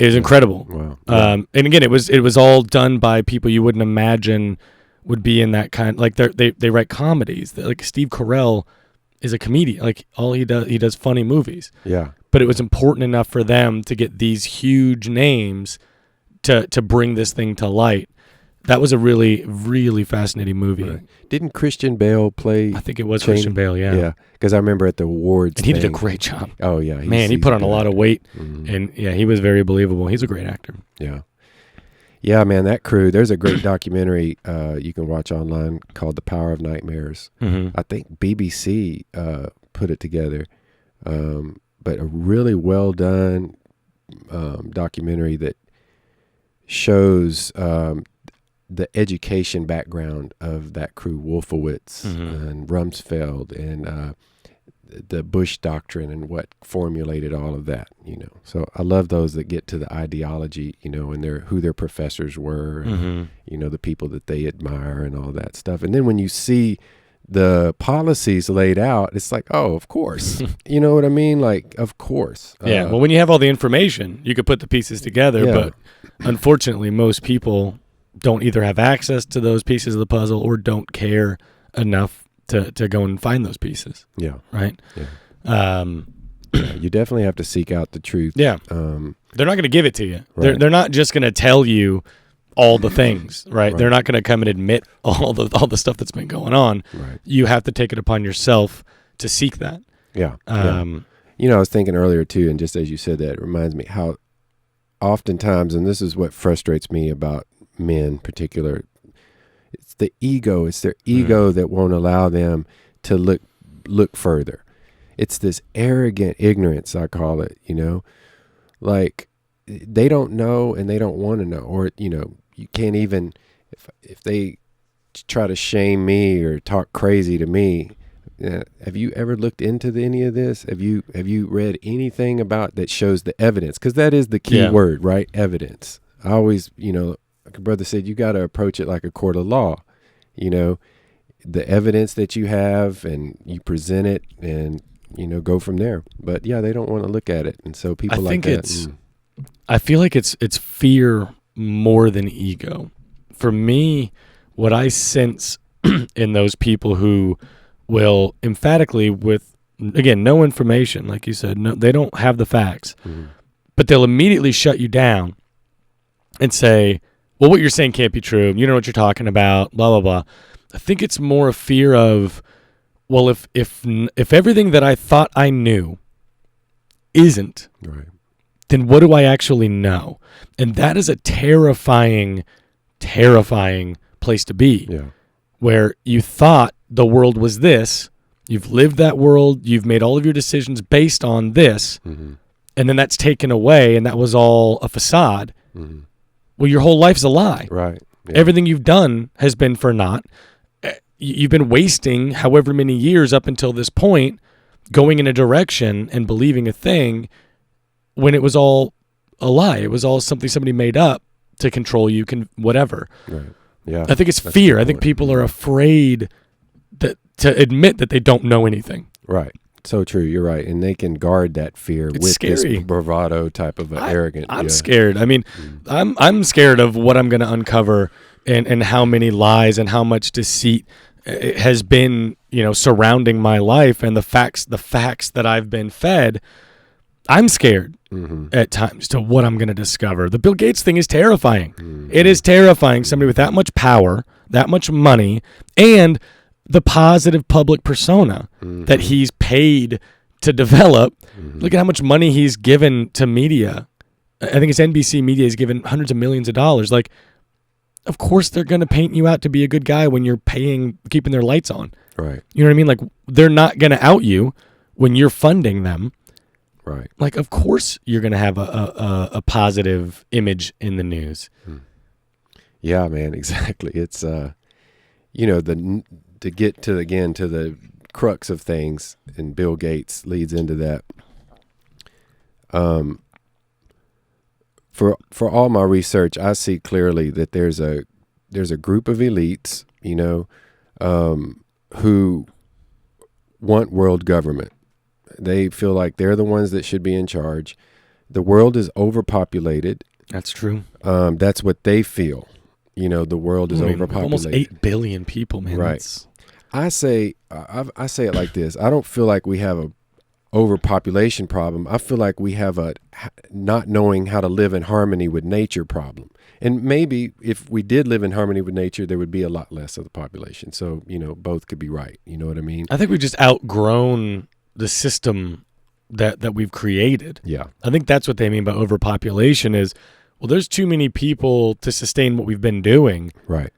was incredible.
Wow. Yeah.
And again, it was all done by people you wouldn't imagine would be in that kind. Like they write comedies. Like Steve Carell is a comedian. Like all he does funny movies.
Yeah.
But it was important enough for them to get these huge names to bring this thing to light. That was a really, really fascinating movie.
Right. Didn't Christian Bale play?
I think it was
Cheney?
Christian Bale, yeah.
Yeah, because I remember at the awards
And he did a
thing-
great job.
Oh, yeah.
Man, he put on a lot of weight.
Mm-hmm.
And, yeah, he was very believable. He's a great actor.
Yeah. Yeah, man, that crew. There's a great documentary you can watch online called The Power of Nightmares.
Mm-hmm.
I think BBC put it together. But a really well done documentary that shows the education background of that crew, Wolfowitz and Rumsfeld and the Bush Doctrine and what formulated all of that, So I love those that get to the ideology, and who their professors were, and, the people that they admire and all that stuff. And then when you see the policies laid out, it's like, oh, of course. You know what I mean? Like, of course.
Yeah, well, when you have all the information, you could put the pieces together, but unfortunately, most people don't either have access to those pieces of the puzzle or don't care enough to go and find those pieces.
Yeah.
Right?
Yeah. You definitely have to seek out the truth.
Yeah. They're not going to give it to you.
Right.
They're not just going to tell you all the things, right? They're not going to come and admit all the stuff that's been going on.
Right.
You have to take it upon yourself to seek that.
Yeah. I was thinking earlier too, and just as you said that, it reminds me how oftentimes, and this is what frustrates me about men in particular, it's the ego. It's their ego that won't allow them to look further. It's this arrogant ignorance, I call it, like they don't know and they don't want to know, or, you can't even, if they try to shame me or talk crazy to me, have you ever looked into any of this? Have you read anything about that shows the evidence? Because that is the key word, right? Evidence. I always, like a brother said, you got to approach it like a court of law. The evidence that you have, and you present it, and go from there. But yeah, they don't want to look at it, and so people like that.
I feel like it's fear more than ego. For me, what I sense in those people who will emphatically, with, again, no information, like you said, no, they don't have the facts, but they'll immediately shut you down and say, well, what you're saying can't be true. You know what you're talking about, blah, blah, blah. I think it's more a fear of, well, if everything that I thought I knew isn't, then what do I actually know? And that is a terrifying, terrifying place to be. Yeah. Where you thought the world was this, you've lived that world, you've made all of your decisions based on this, and then that's taken away, and that was all a facade. Well, your whole life's a lie.
Right. Yeah.
Everything you've done has been for naught. You've been wasting however many years up until this point going in a direction and believing a thing when it was all a lie. It was all something somebody made up to control you, whatever.
Right. Yeah.
I think it's fear. I think people are afraid to admit that they don't know anything.
Right. So true. You're right. And they can guard that fear with
scary.
This bravado type of arrogant.
I'm scared. I mean, I'm scared of what I'm going to uncover and how many lies and how much deceit has been, surrounding my life, and the facts that I've been fed. I'm scared at times to what I'm going to discover. The Bill Gates thing is terrifying. It is terrifying. Somebody with that much power, that much money, and the positive public persona that he's paid to develop. Look at how much money he's given to media. I think it's NBC Media. He's given hundreds of millions of dollars. Like, of course they're going to paint you out to be a good guy when you're keeping their lights on.
Right.
You know what I mean? Like, they're not going to out you when you're funding them.
Right.
Like, of course you're going to have a positive image in the news.
Yeah, man, exactly. It's, to get to the crux of things, and Bill Gates leads into that. For all my research, I see clearly that there's a there's a group of elites, who want world government. They feel like they're the ones that should be in charge. The world is overpopulated.
That's true.
That's what they feel. The world is overpopulated.
Almost 8 billion people, man.
Right. I say it like this. I don't feel like we have a overpopulation problem. I feel like we have a not knowing how to live in harmony with nature problem. And maybe if we did live in harmony with nature, there would be a lot less of the population. So, both could be right. You know what I mean?
I think we've just outgrown the system that we've created.
Yeah.
I think that's what they mean by overpopulation is, well, there's too many people to sustain what we've been doing.
Right.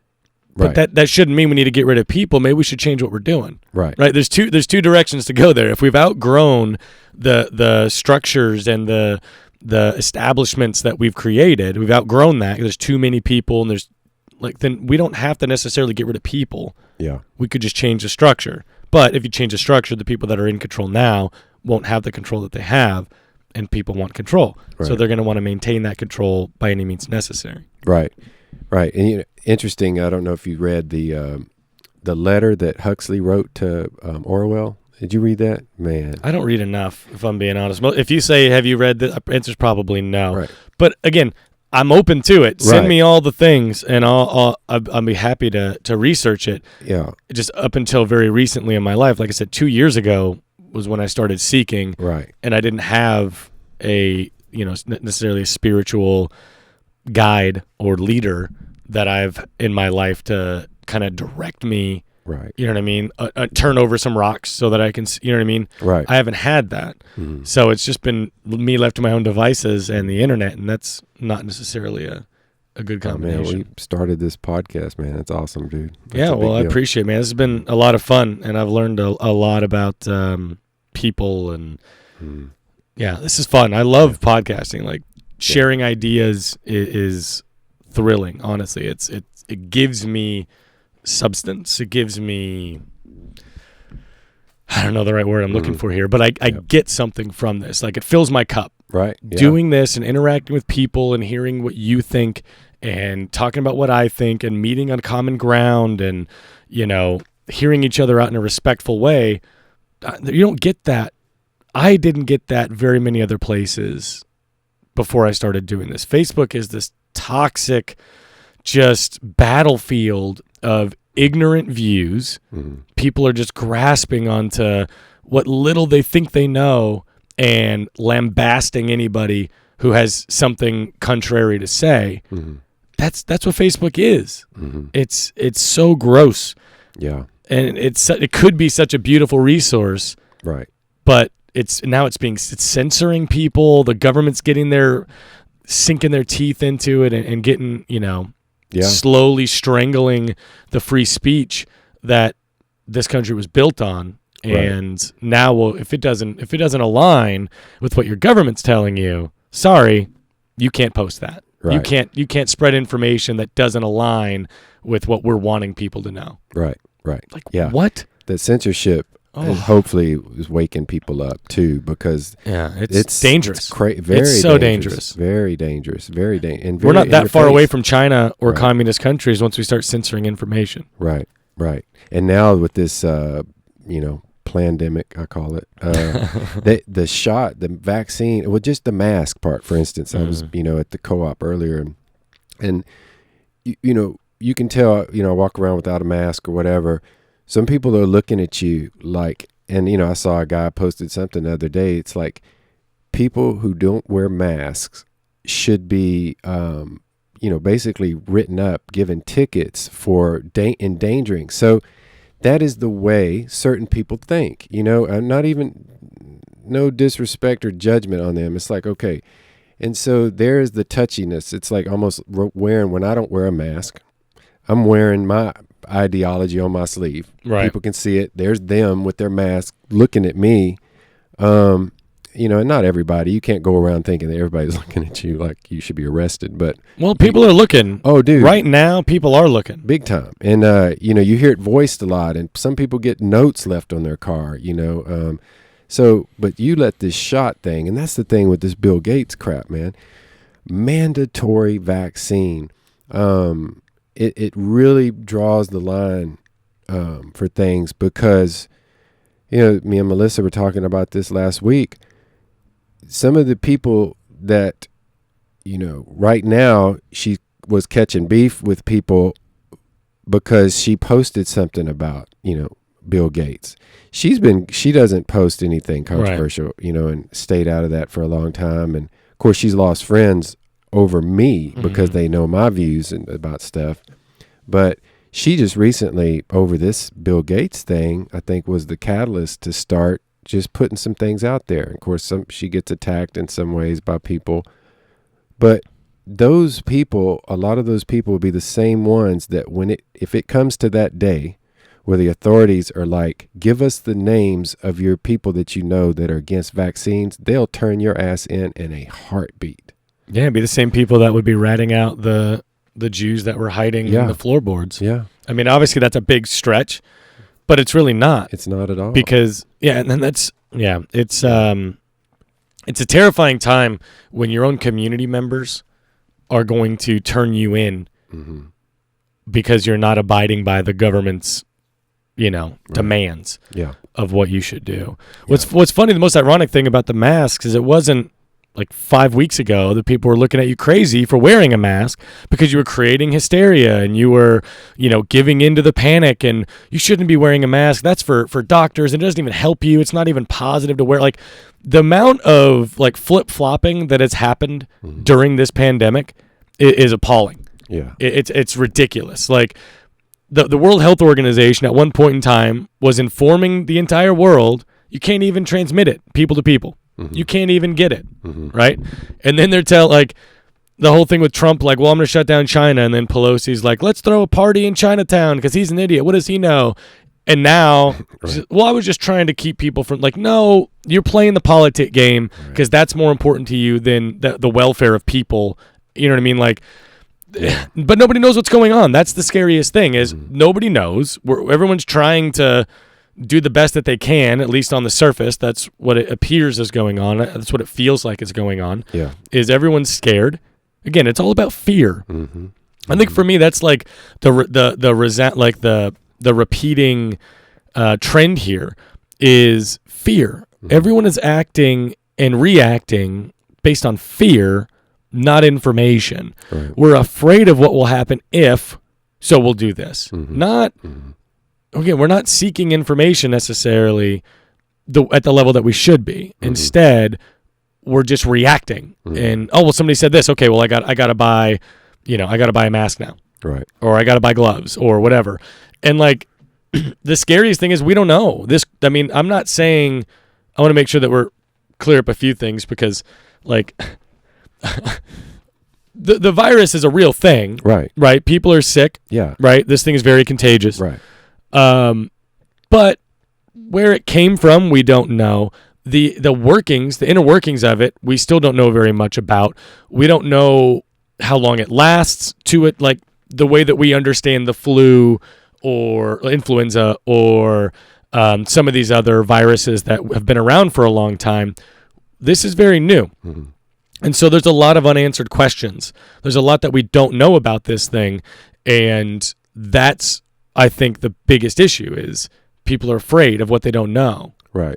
But that shouldn't mean we need to get rid of people. Maybe we should change what we're doing.
Right.
There's two directions to go there. If we've outgrown the structures and the establishments that we've created, we've outgrown that. There's too many people, and then we don't have to necessarily get rid of people.
Yeah.
We could just change the structure. But if you change the structure, the people that are in control now won't have the control that they have, and people want control.
Right.
So they're going to want to maintain that control by any means necessary.
Right. And interesting. I don't know if you read the letter that Huxley wrote to Orwell. Did you read that? Man,
I don't read enough, if I'm being honest. If you say, have you read the answer's probably no.
Right.
But again, I'm open to it. Send
Right.
me all the things, and I'll be happy to research it.
Yeah.
Just up until very recently in my life, like I said, 2 years ago was when I started seeking.
Right.
And I didn't have necessarily a spiritual guide or leader that I've in my life to kind of direct me.
Right.
You know what I mean? Turn over some rocks so that I can, you know what I mean?
Right.
I haven't had that.
Mm-hmm.
So it's just been me left to my own devices and the internet, and that's not necessarily a good combination.
Man, we started this podcast, man. That's awesome, dude. That's
yeah, well, I
deal.
appreciate it, man. This has been a lot of fun, and I've learned a lot about people, and yeah, this is fun. I love podcasting. Like, sharing ideas is thrilling, honestly. It gives me substance. It gives me, I don't know the right word I'm looking for here, but I get something from this. Like, it fills my cup.
Right. Yeah.
Doing this and interacting with people and hearing what you think and talking about what I think and meeting on common ground and, hearing each other out in a respectful way. You don't get that. I didn't get that very many other places before I started doing this. Facebook is this toxic, just battlefield of ignorant views.
Mm-hmm.
People are just grasping onto what little they think they know and lambasting anybody who has something contrary to say.
Mm-hmm.
That's what Facebook is.
Mm-hmm.
It's so gross.
Yeah.
And it could be such a beautiful resource.
Right.
But it's censoring people. The government's sinking their teeth into it and getting, slowly strangling the free speech that this country was built on. And now, well, if it doesn't align with what your government's telling you, sorry, you can't post that. Right. You can't spread information that doesn't align with what we're wanting people to know.
Right.
Like,
yeah.
What?
The censorship hopefully is waking people up too, because
it's dangerous.
It's
so dangerous.
Very dangerous. Very dangerous.
We're not that far away from China or communist countries once we start censoring information.
Right. And now with this, plandemic, I call it, the vaccine, well, just the mask part, for instance. I was, at the co-op earlier, and you can tell, I walk around without a mask or whatever. Some people are looking at you like, and, I saw a guy posted something the other day. It's like people who don't wear masks should be, basically written up, given tickets for endangering. So that is the way certain people think, not even, no disrespect or judgment on them. It's like, okay. And so there's the touchiness. It's like almost when I don't wear a mask, I'm wearing my ideology on my sleeve.
Right.
People can see it. There's them with their mask looking at me. And not everybody. You can't go around thinking that everybody's looking at you like you should be arrested. But
people are looking.
Oh, dude!
Right now, people are looking
big time. And you hear it voiced a lot. And some people get notes left on their car. But you let this shot thing, and that's the thing with this Bill Gates crap, man. Mandatory vaccine. it really draws the line for things, because, me and Melissa were talking about this last week. Some of the people that, right now, she was catching beef with people because she posted something about, Bill Gates. She doesn't post anything controversial,
right.
And stayed out of that for a long time. And of course, she's lost friends over me because they know my views about stuff. But she just recently, over this Bill Gates thing, I think was the catalyst to start just putting some things out there. And of course, she gets attacked in some ways by people. But those people, a lot of those people will be the same ones that if it comes to that day where the authorities are like, give us the names of your people that that are against vaccines, they'll turn your ass in a heartbeat.
Yeah, it'd be the same people that would be ratting out the Jews that were hiding in the floorboards.
Yeah.
I mean, obviously that's a big stretch, but it's really not.
It's not at all.
Because, and then it's a terrifying time when your own community members are going to turn you in because you're not abiding by the government's, demands of what you should do. Yeah. What's funny, the most ironic thing about the masks is it wasn't like 5 weeks ago that people were looking at you crazy for wearing a mask because you were creating hysteria and you were, giving into the panic, and you shouldn't be wearing a mask. That's for doctors, and it doesn't even help you. It's not even positive to wear. Like, the amount of flip-flopping that has happened during this pandemic is appalling.
Yeah.
It's ridiculous. Like, the World Health Organization at one point in time was informing the entire world, you can't even transmit it people to people. You can't even get it, right? And then they're the whole thing with Trump, well, I'm going to shut down China. And then Pelosi's like, let's throw a party in Chinatown because he's an idiot. What does he know? And now,
right.
Well, I was just trying to keep people from, no, you're playing the politic game because that's more important to you than the welfare of people. You know what I mean? But nobody knows what's going on. That's the scariest thing is nobody knows. Everyone's trying to do the best that they can, at least on the surface. That's what it appears is going on. That's what it feels like is going on.
Yeah.
Is everyone's scared? Again, it's all about fear. I think for me, that's the repeating trend here is fear. Everyone is acting and reacting based on fear, not information.
Right.
We're afraid of what will happen if, so we'll do this. Not. Okay, we're not seeking information necessarily at the level that we should be. Instead, we're just reacting. And somebody said this. Okay, well, I got to buy, I got to buy a mask now,
right?
Or I got to buy gloves or whatever. And the scariest thing is we don't know this. I mean, I'm not saying. I want to make sure that we're clear up a few things because, the virus is a real thing,
right?
Right, people are sick, right. This thing is very contagious,
right.
But where it came from, we don't know. The inner workings of it, we still don't know very much about. We don't know how long it lasts to it, the way that we understand the flu or influenza or some of these other viruses that have been around for a long time. This is very new. And so there's a lot of unanswered questions. There's a lot that we don't know about this thing, and that's, I think, the biggest issue is people are afraid of what they don't know.
Right.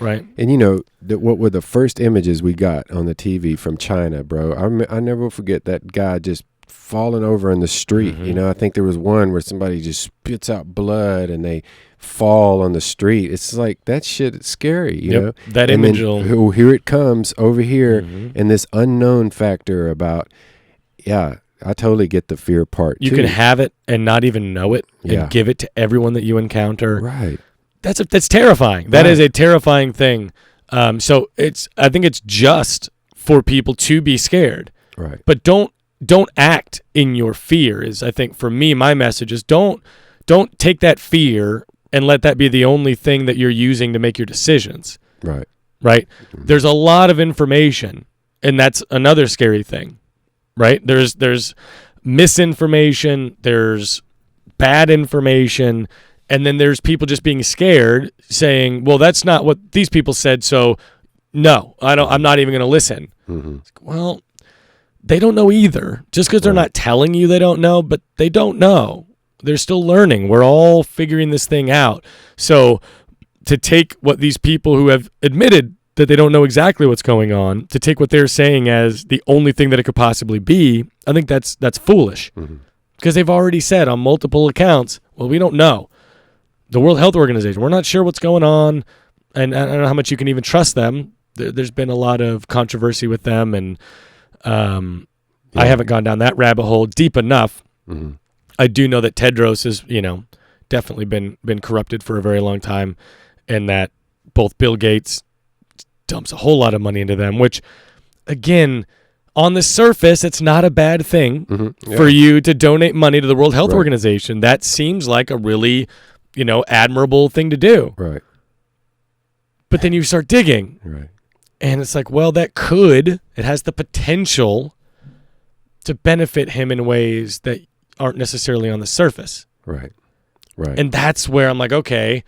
And
what were the first images we got on the TV from China, bro? I never will forget that guy just falling over in the street. I think there was one where somebody just spits out blood and they fall on the street. It's that shit is scary, you know?
That
and
image
then, here it comes over here, and this unknown factor about, I totally get the fear part.
You
too.
can have it and not even know it and give it to everyone that you encounter.
Right.
That's terrifying. That is a terrifying thing. So I think it's just for people to be scared.
Right.
But don't act in your fear is, I think, for me, my message is don't take that fear and let that be the only thing that you're using to make your decisions.
Right.
Right? There's a lot of information, and that's another scary thing. Right? There's misinformation, there's bad information, and then there's people just being scared saying, well, that's not what these people said, so no, I'm not even going to listen. Well, they don't know either. Just because they're not telling you they don't know, but they don't know. They're still learning. We're all figuring this thing out. So to take what these people who have admitted that they don't know exactly what's going on, to take what they're saying as the only thing that it could possibly be, I think that's foolish. Because they've already said on multiple accounts, well, we don't know. The World Health Organization, we're not sure what's going on, and I don't know how much you can even trust them. There's been a lot of controversy with them, and I haven't gone down that rabbit hole deep enough. I do know that Tedros has, definitely been corrupted for a very long time, and that both Bill Gates dumps a whole lot of money into them, which, again, on the surface, it's not a bad thing for you to donate money to the World Health Organization. That seems like a really, admirable thing to do.
Right.
But then you start digging.
Right.
And it's like, well, it has the potential to benefit him in ways that aren't necessarily on the surface.
Right. Right.
And that's where I'm like, okay,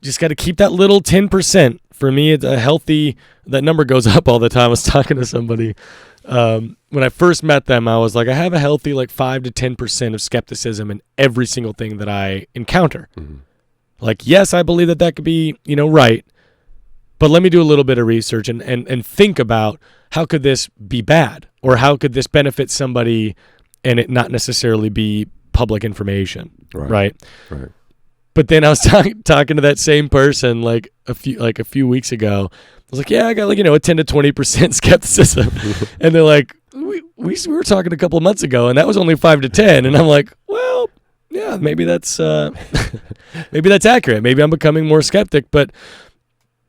just got to keep that little 10%. For me, it's a healthy, that number goes up all the time. I was talking to somebody. When I first met them, I was like, I have a healthy 5 to 10% of skepticism in every single thing that I encounter. Like, yes, I believe that could be, right. But let me do a little bit of research and think about how could this be bad, or how could this benefit somebody and it not necessarily be public information, right? But then I was talking to that same person a few weeks ago. I was like, yeah, I got a 10 to 20% skepticism, and they're like, we were talking a couple of months ago, and that was only 5 to 10, and I'm like, well, yeah, maybe that's maybe that's accurate. Maybe I'm becoming more skeptic, but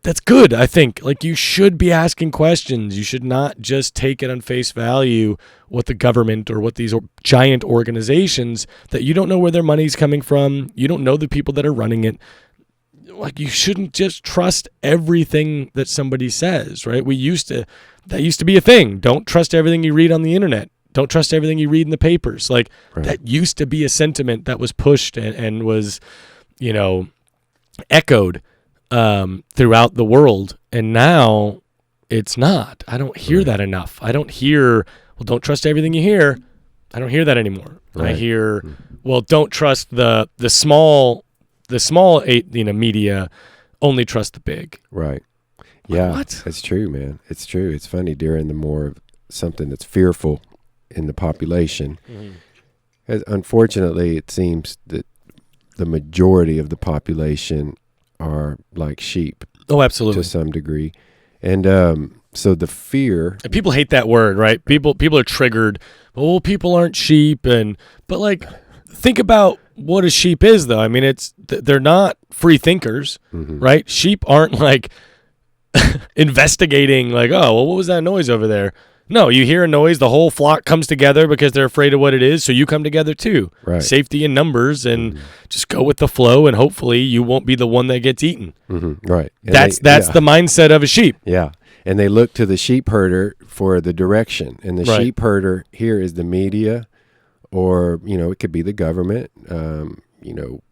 that's good, I think. You should be asking questions. You should not just take it on face value what the government or what these giant organizations that you don't know where their money's coming from. You don't know the people that are running it. You shouldn't just trust everything that somebody says, right? That used to be a thing. Don't trust everything you read on the internet. Don't trust everything you read in the papers. That used to be a sentiment that was pushed and was, echoed throughout the world, and now it's not. I don't hear that enough. I don't hear, well, don't trust everything you hear. I don't hear that anymore. I hear, well, don't trust the small media, only trust the big.
Right. Yeah.
What?
It's true, man. It's true. It's funny, during the more of something that's fearful in the population. Unfortunately, it seems that the majority of the population are like sheep.
Oh, absolutely.
To some degree. And so the fear.
And people hate that word, right? People are triggered. Oh, people aren't sheep. But think about what a sheep is, though. I mean, they're not free thinkers, right? Sheep aren't investigating oh, well, what was that noise over there? No, you hear a noise, the whole flock comes together because they're afraid of what it is, so you come together too.
Right.
Safety in numbers, and just go with the flow, and hopefully you won't be the one that gets eaten.
Right. And
that's the mindset of a sheep.
Yeah. And they look to the sheep herder for the direction. And the sheep herder here is the media, or, it could be the government,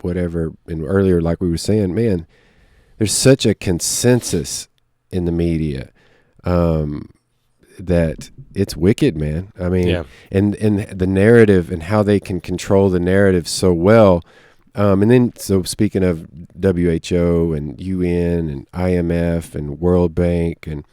whatever. And earlier, like we were saying, man, there's such a consensus in the media that it's wicked, man. I mean, and the narrative and how they can control the narrative so well. And then, so speaking of WHO and UN and IMF and World Bank, and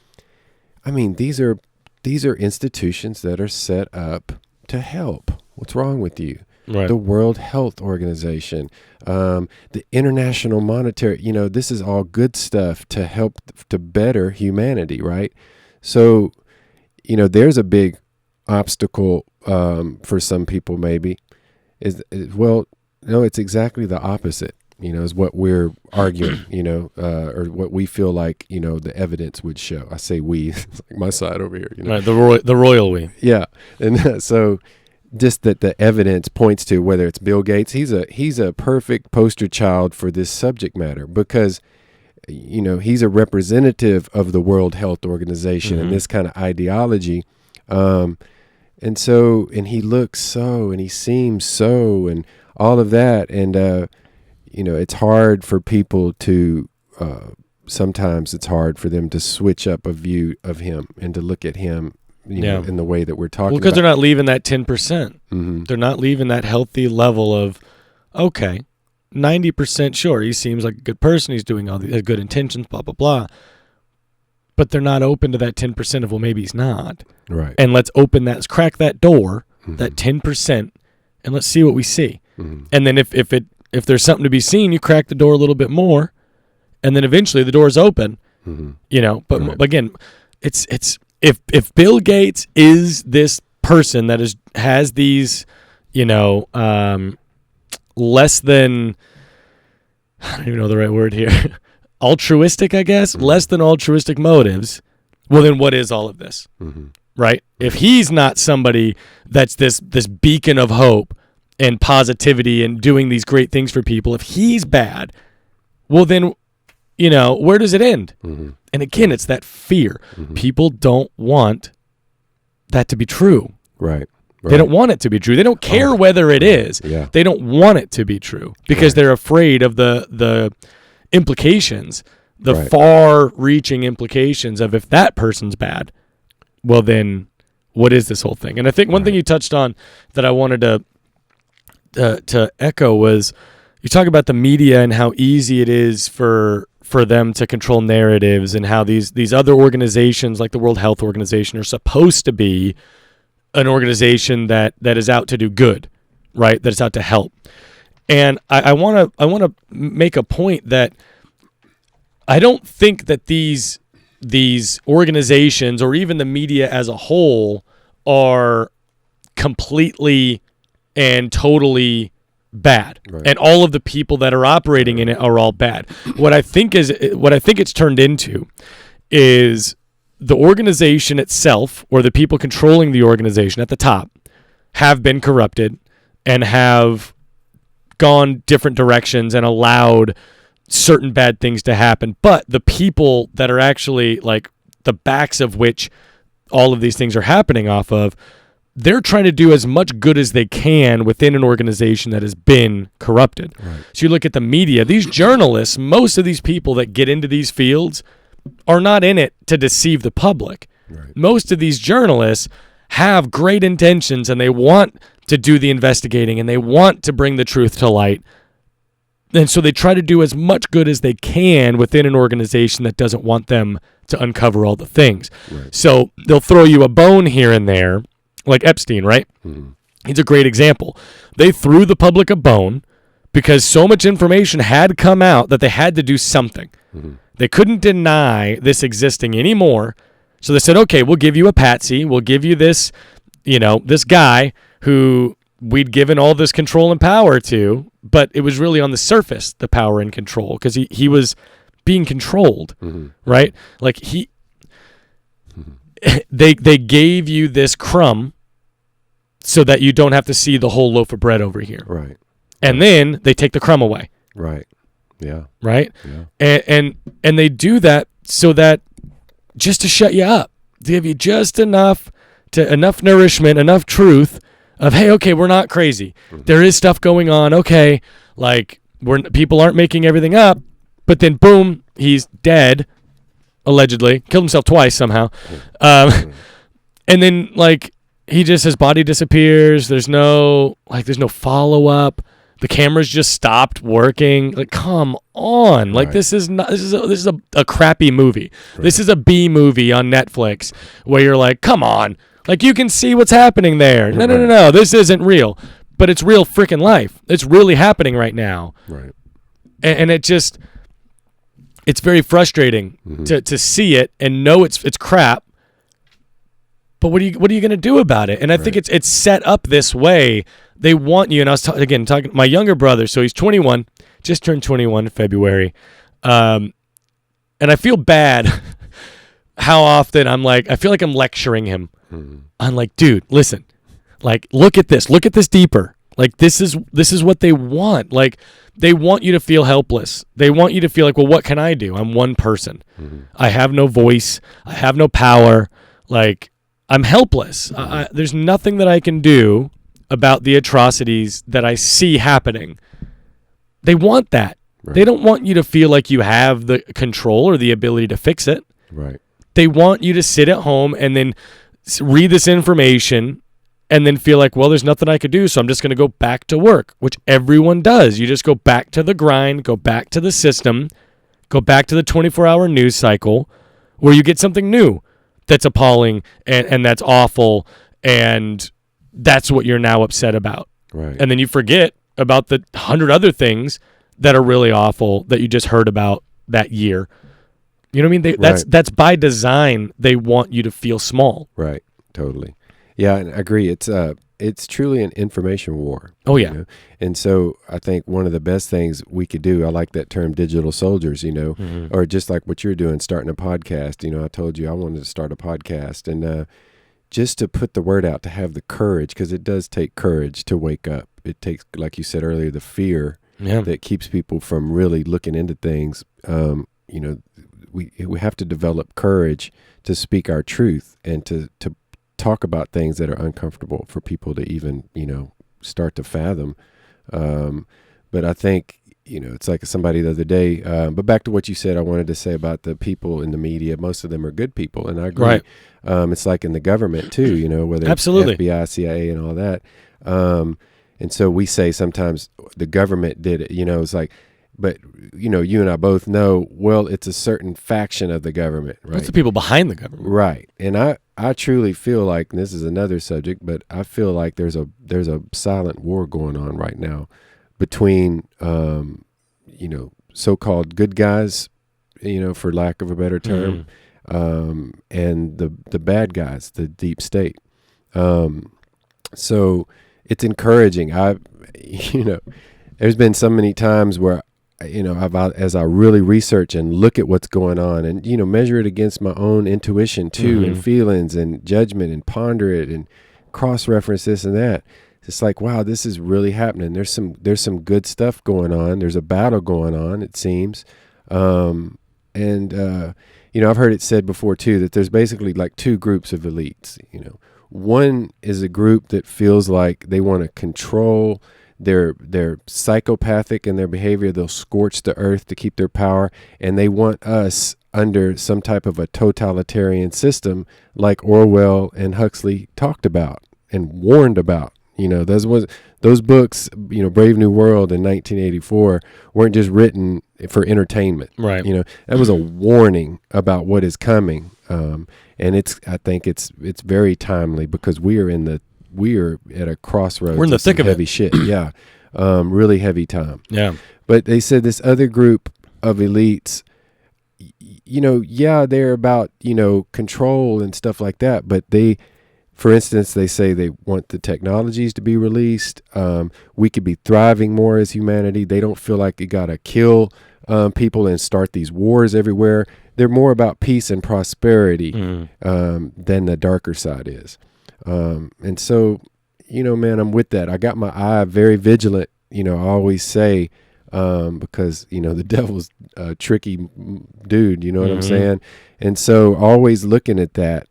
I mean, these are institutions that are set up to help. What's wrong with you?
Right.
The World Health Organization, the International Monetary, this is all good stuff to help to better humanity, right? So, there's a big obstacle for some people maybe no, it's exactly the opposite, is what we're arguing, or what we feel like, the evidence would show. I say we, it's like my side over here,
Right, the royal we.
Yeah. And so just that the evidence points to, whether it's Bill Gates, he's a perfect poster child for this subject matter, because he's a representative of the World Health Organization and this kind of ideology. And he looks so, and he seems so, and all of that. And, it's hard for people to, sometimes it's hard for them to switch up a view of him and to look at him know, in the way that we're talking.
Well, because they're not leaving that 10%.
Mm-hmm.
They're not leaving that healthy level of, okay, 90% sure, he seems like a good person. He's doing all the good intentions, blah, blah, blah. But they're not open to that 10% of, well, maybe he's not.
Right.
And let's crack that door, that 10%, and let's see what we see.
Mm-hmm.
And then if there's something to be seen, you crack the door a little bit more, and then eventually the door is open.
Mm-hmm.
You know, but again, it's if Bill Gates is this person that has these, you know, less than, I don't even know the right word here, altruistic, I guess, less than altruistic motives, well, then what is all of this?
Mm-hmm.
Right? If he's not somebody that's this beacon of hope and positivity and doing these great things for people, if he's bad, well, then, you know, where does it end?
Mm-hmm.
And again, it's that fear.
Mm-hmm.
People don't want that to be true.
Right.
They don't want it to be true. They don't care whether it is.
Yeah.
They don't want it to be true because they're afraid of the implications, the far-reaching implications of if that person's bad, well then what is this whole thing? And I think one thing you touched on that I wanted to echo was you talk about the media and how easy it is for them to control narratives and how these other organizations like the World Health Organization are supposed to be an organization that is out to do good, right? That is out to help. And I want to make a point that I don't think that these organizations or even the media as a whole are completely and totally bad. Right. And all of the people that are operating in it are all bad. What I think it's turned into is the organization itself, or the people controlling the organization at the top, have been corrupted and have gone different directions and allowed certain bad things to happen. But the people that are actually like the backs of which all of these things are happening off of, they're trying to do as much good as they can within an organization that has been corrupted. Right. So you look at the media, these journalists, most of these people that get into these fields are not in it to deceive the public. Right. Most of these journalists have great intentions and they want to do the investigating and they want to bring the truth to light. And so they try to do as much good as they can within an organization that doesn't want them to uncover all the things. Right. So they'll throw you a bone here and there, like Epstein, right? Mm-hmm. He's a great example. They threw the public a bone because so much information had come out that they had to do something. Mm-hmm. They couldn't deny this existing anymore. So they said, okay, we'll give you a patsy. We'll give you this, this guy who we'd given all this control and power to, but it was really on the surface, the power and control, because he was being controlled, right? Like they gave you this crumb so that you don't have to see the whole loaf of bread over here.
Right.
And then they take the crumb away.
Right. Yeah.
Right?
Yeah.
And they do that so that just to shut you up, to give you just enough nourishment, enough truth of, hey, okay, we're not crazy. Mm-hmm. There is stuff going on. Okay, like people aren't making everything up, but then boom, he's dead, allegedly, killed himself twice somehow. And then his body disappears. There's no follow up. The cameras just stopped working. Like, come on! Like, this is a crappy movie. Right. This is a B movie on Netflix where you're like, come on! Like, you can see what's happening there. No. This isn't real, but it's real freaking life. It's really happening right now.
Right.
And it's very frustrating to see it and know it's crap. But what are you going to do about it? And I think it's set up this way. They want you, and I was talking to my younger brother, so he's 21, just turned 21 in February. And I feel bad how often I feel like I'm lecturing him. Mm-hmm. I'm like, dude, listen, look at this deeper. Like, this is what they want. Like, they want you to feel helpless. They want you to feel like, well, what can I do? I'm one person. Mm-hmm. I have no voice. I have no power. Like, I'm helpless. Mm-hmm. There's nothing that I can do about the atrocities that I see happening. They want that. Right. They don't want you to feel like you have the control or the ability to fix it.
Right.
They want you to sit at home and then read this information and then feel like, well, there's nothing I could do, so I'm just going to go back to work, which everyone does. You just go back to the grind, go back to the system, go back to the 24-hour news cycle where you get something new that's appalling and that's awful, and that's what you're now upset about.
Right.
And then you forget about the 100 other things that are really awful that you just heard about that year. You know what I mean? That's by design. They want you to feel small.
Right. Totally. Yeah, and I agree. It's truly an information war.
Oh, yeah.
You know? And so I think one of the best things we could do, I like that term digital soldiers, or just like what you're doing, starting a podcast. I told you I wanted to start a podcast, and just to put the word out, to have the courage, because it does take courage to wake up. It takes, like you said earlier, the fear that keeps people from really looking into things. We have to develop courage to speak our truth and to talk about things that are uncomfortable for people to even, start to fathom. But I think, it's like somebody the other day, but back to what you said, I wanted to say about the people in the media. Most of them are good people, and I agree. Right. It's like in the government too, whether it's FBI, CIA, and all that. And so we say sometimes the government did it, it's like, but, you and I both know, well, it's a certain faction of the government, right?
It's the people behind the government.
Right. And I truly feel like, and this is another subject, but I feel like there's a silent war going on right now between, so-called good guys, for lack of a better term, and the bad guys, the deep state. So it's encouraging. There's been so many times where, as I really research and look at what's going on and, measure it against my own intuition too, and feelings and judgment, and ponder it and cross-reference this and that. It's like, wow, this is really happening. There's some good stuff going on. There's a battle going on, it seems. I've heard it said before too, that there's basically like two groups of elites. One is a group that feels like they want to control. They're psychopathic in their behavior. They'll scorch the earth to keep their power, and they want us under some type of a totalitarian system like Orwell and Huxley talked about and warned about. Those books, Brave New World in 1984, weren't just written for entertainment.
Right.
That was a warning about what is coming. And I think it's very timely, because we are at a crossroads.
We're in the thick of
heavy shit. Yeah. Really heavy time.
Yeah.
But they said this other group of elites, they're about, control and stuff like that. But for instance, they say they want the technologies to be released. We could be thriving more as humanity. They don't feel like you got to kill people and start these wars everywhere. They're more about peace and prosperity than the darker side is. And so, man, I'm with that. I got my eye very vigilant. I always say, because, the devil's a tricky dude, you know what I'm saying? And so always looking at that.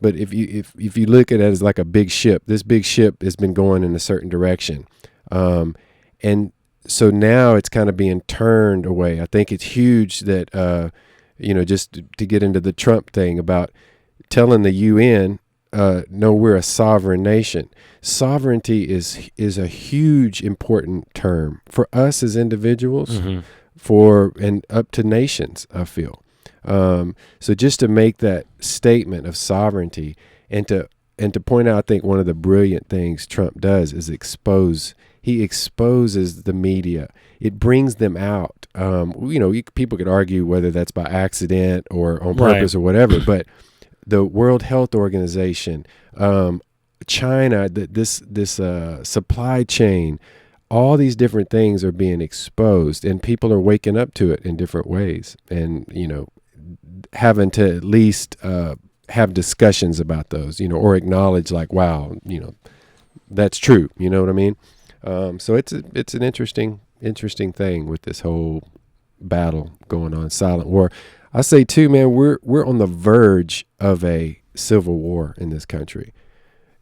But if you look at it as like a big ship, this big ship has been going in a certain direction. And so now it's kind of being turned away. I think it's huge that, just to get into the Trump thing about telling the UN, no, we're a sovereign nation. Sovereignty is a huge, important term for us as individuals, and up to nations, I feel. So just to make that statement of sovereignty and to point out, I think one of the brilliant things Trump does is he exposes the media. It brings them out. People could argue whether that's by accident or on purpose or whatever, but the World Health Organization, China, this supply chain, all these different things are being exposed, and people are waking up to it in different ways, and having to at least have discussions about those, or acknowledge like, wow, that's true. You know what I mean? So it's an interesting thing with this whole battle going on, silent war. I say too, man, we're on the verge of a civil war in this country.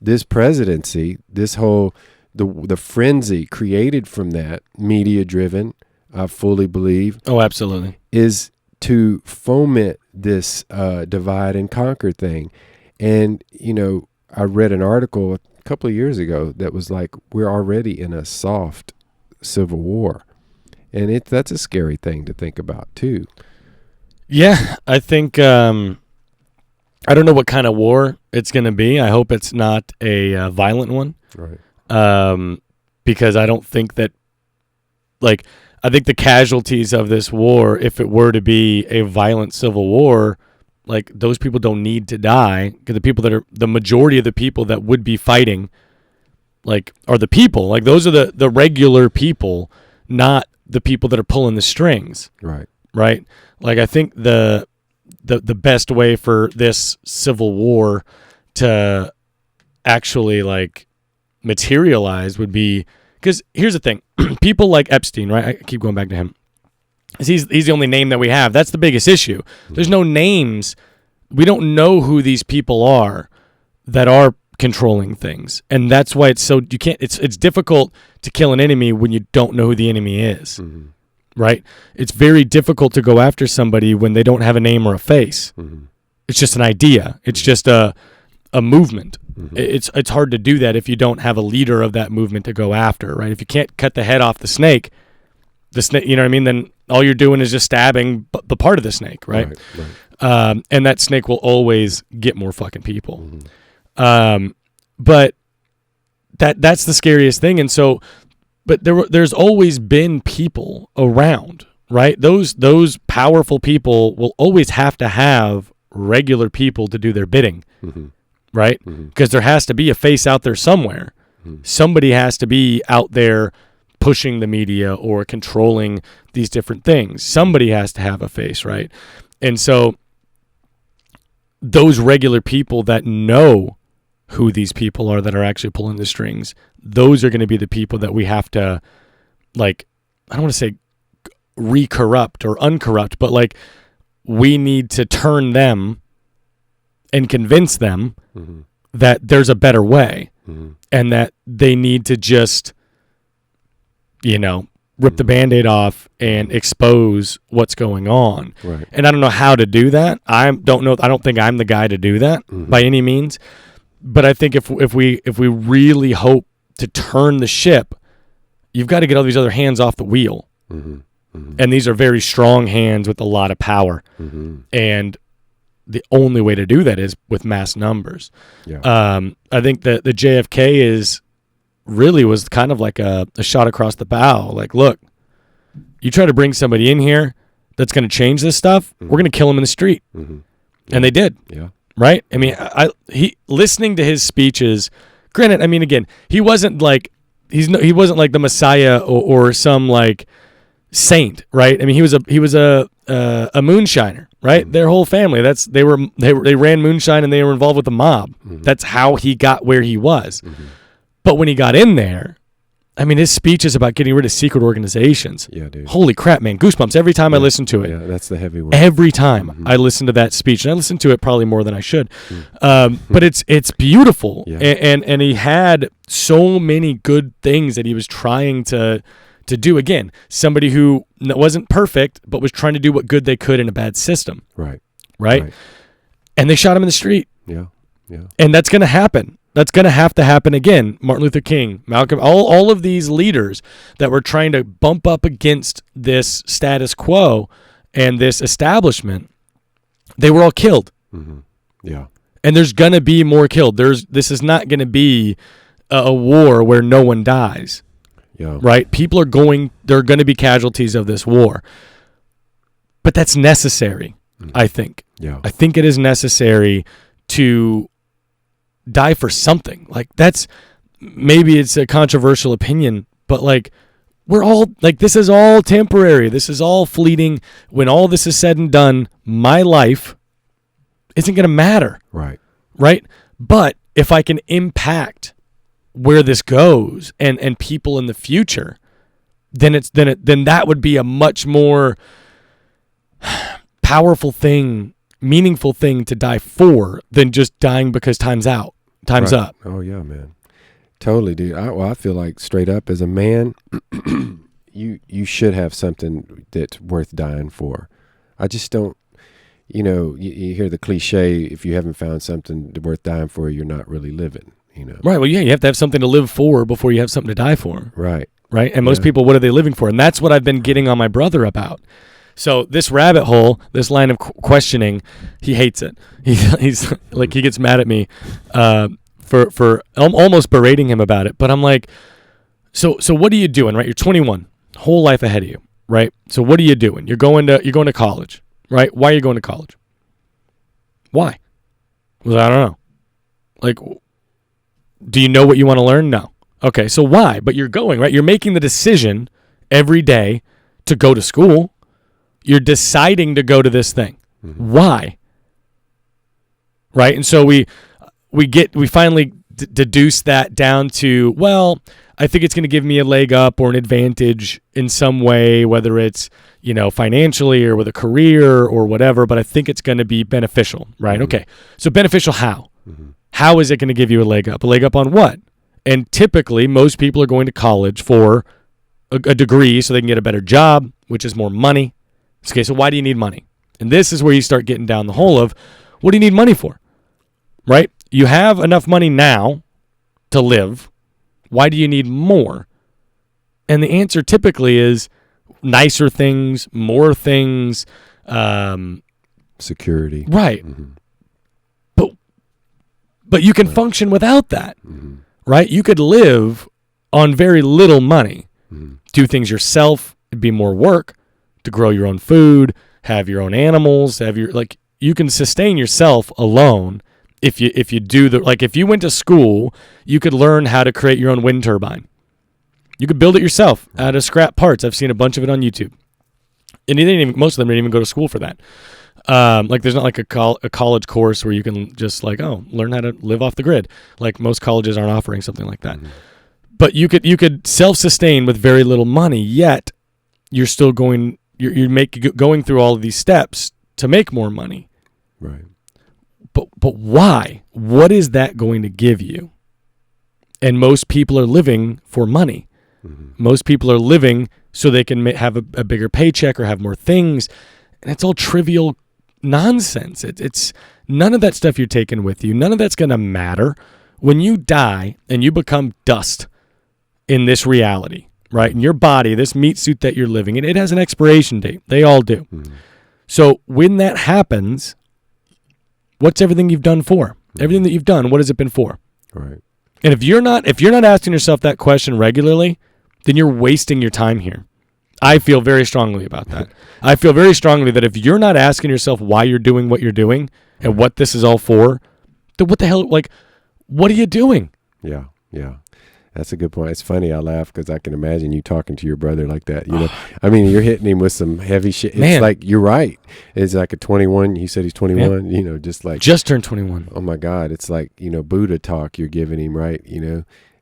This presidency, this whole the frenzy created from that, media driven, I fully believe.
Oh, absolutely.
Is to foment this divide and conquer thing. And, I read an article a couple of years ago that was like, we're already in a soft civil war. And that's a scary thing to think about, too.
Yeah, I think, I don't know what kind of war it's going to be. I hope it's not a violent one.
Right.
Because I don't think that, I think the casualties of this war, if it were to be a violent civil war, those people don't need to die, because the majority of the people that would be fighting, are the people. Those are the regular people, not the people that are pulling the strings.
Right.
Right? I think the best way for this civil war to actually, materialize would be, because here's the thing. People like Epstein, right? I keep going back to him. He's the only name that we have. That's the biggest issue. There's no names. We don't know who these people are that are controlling things, and that's why it's difficult to kill an enemy when you don't know who the enemy is.
Mm-hmm.
Right? It's very difficult to go after somebody when they don't have a name or a face.
Mm-hmm.
It's just an idea. It's just a movement.
Mm-hmm.
It's hard to do that if you don't have a leader of that movement to go after, right? If you can't cut the head off the snake, you know what I mean? Then all you're doing is just stabbing the part of the snake, right?
Right.
And that snake will always get more fucking people.
Mm-hmm.
But that's the scariest thing. And so, but there's always been people around, right? Those powerful people will always have to have regular people to do their bidding,
mm-hmm.
right? Because there has to be a face out there somewhere.
Mm-hmm.
Somebody has to be out there pushing the media or controlling these different things. Somebody has to have a face, right? And so those regular people that know who these people are that are actually pulling the strings, those are going to be the people that we have to, I don't want to say re-corrupt or uncorrupt, but we need to turn them and convince them
mm-hmm.
that there's a better way,
mm-hmm.
and that they need to just, rip
mm-hmm.
the Band-Aid off and expose what's going on.
Right.
And I don't know how to do that. I don't think I'm the guy to do that
mm-hmm.
by any means. But I think if we really hope to turn the ship, you've got to get all these other hands off the wheel.
Mm-hmm. Mm-hmm.
And these are very strong hands with a lot of power.
Mm-hmm.
And the only way to do that is with mass numbers.
Yeah.
I think that the JFK was kind of like a shot across the bow. Look, you try to bring somebody in here that's going to change this stuff,
mm-hmm.
we're going to kill him in the street.
Mm-hmm. Yeah.
And they did.
Yeah.
Right? I mean, he listening to his speeches, granted, I mean, again, he wasn't like the Messiah or some saint, right? I mean, he was a moonshiner, right?
Mm-hmm.
Their whole family, they ran moonshine and they were involved with the mob.
Mm-hmm.
That's how he got where he was.
Mm-hmm.
But when he got in there, I mean, his speech is about getting rid of secret organizations.
Yeah, dude.
Holy crap, man. Goosebumps every time I listen to it.
Yeah, that's the heavy one.
Every time
mm-hmm.
I listen to that speech, and I listen to it probably more than I should.
Mm-hmm.
But it's beautiful.
Yeah.
And he had so many good things that he was trying to do. Again, somebody who wasn't perfect, but was trying to do what good they could in a bad system. Right? And they shot him in the street.
Yeah.
And that's going to happen. That's going to happen again. Martin Luther King, Malcolm, all of these leaders that were trying to bump up against this status quo and this establishment, they were all killed.
Mm-hmm. Yeah.
And there's going to be more killed. This is not going to be a war where no one dies.
Yeah.
Right? There are going to be casualties of this war. But that's necessary,
mm-hmm.
I think.
Yeah.
I think it is necessary to die for something. Maybe it's a controversial opinion, but we're all this is all temporary. This is all fleeting. When all this is said and done, my life isn't going to matter. Right? But if I can impact where this goes and people in the future, then that would be a much more powerful thing, meaningful thing to die for than just dying because time's up.
Oh yeah, man. Totally, dude. I feel like straight up as a man, you should have something that's worth dying for. I just don't, you hear the cliche, if you haven't found something worth dying for, you're not really living,
Right. Well, yeah, you have to have something to live for before you have something to die for.
Right.
Right. And most people, what are they living for? And that's what I've been getting on my brother about. So this rabbit hole, this line of questioning, he hates it. He's like, he gets mad at me for almost berating him about it. But I'm like, so what are you doing, right? You're 21, whole life ahead of you, right? So what are you doing? You're going to college, right? Why are you going to college? Why? Well, I don't know. Like, do you know what you want to learn? No. Okay, so why? But you're going, right? You're making the decision every day to go to school. You're deciding to go to this thing. Mm-hmm. Why? Right? And so we finally deduce that down to, well, I think it's going to give me a leg up or an advantage in some way, whether it's, financially or with a career or whatever, but I think it's going to be beneficial, right? Mm-hmm. Okay. So beneficial how? Mm-hmm. How is it going to give you a leg up? A leg up on what? And typically, most people are going to college for a degree so they can get a better job, which is more money. Okay, so why do you need money? And this is where you start getting down the hole of, what do you need money for? Right? You have enough money now to live. Why do you need more? And the answer typically is nicer things, more things.
Security.
Right. Mm-hmm. But you can function without that. Mm-hmm. Right? You could live on very little money, do things yourself, it'd be more work to grow your own food, have your own animals, you can sustain yourself alone if you do if you went to school, you could learn how to create your own wind turbine. You could build it yourself out of scrap parts. I've seen a bunch of it on YouTube. And most of them didn't even go to school for that. There's not like a college course where you can just learn how to live off the grid. Like most colleges aren't offering something like that. Mm-hmm. But you could self-sustain with very little money, yet you're still going through all of these steps to make more money.
Right.
But why? What is that going to give you? And most people are living for money. Mm-hmm. Most people are living so they can have a bigger paycheck or have more things. And it's all trivial nonsense. It's none of that stuff you're taking with you. None of that's going to matter. When you die and you become dust in this reality, right? In your body, this meat suit that you're living in, it has an expiration date. They all do. Mm-hmm. So when that happens, what's everything you've done for? Mm-hmm. Everything that you've done, what has it been for?
Right.
And if you're not asking yourself that question regularly, then you're wasting your time here. I feel very strongly about that. I feel very strongly that if you're not asking yourself why you're doing what you're doing and what this is all for, then what the hell, what are you doing?
Yeah. That's a good point. It's funny. I laugh because I can imagine you talking to your brother like that. I mean, you're hitting him with some heavy shit. It's like, you're right. It's like a 21. He said he's 21, just turned 21. Oh my God. It's like, Buddha talk you're giving him, right?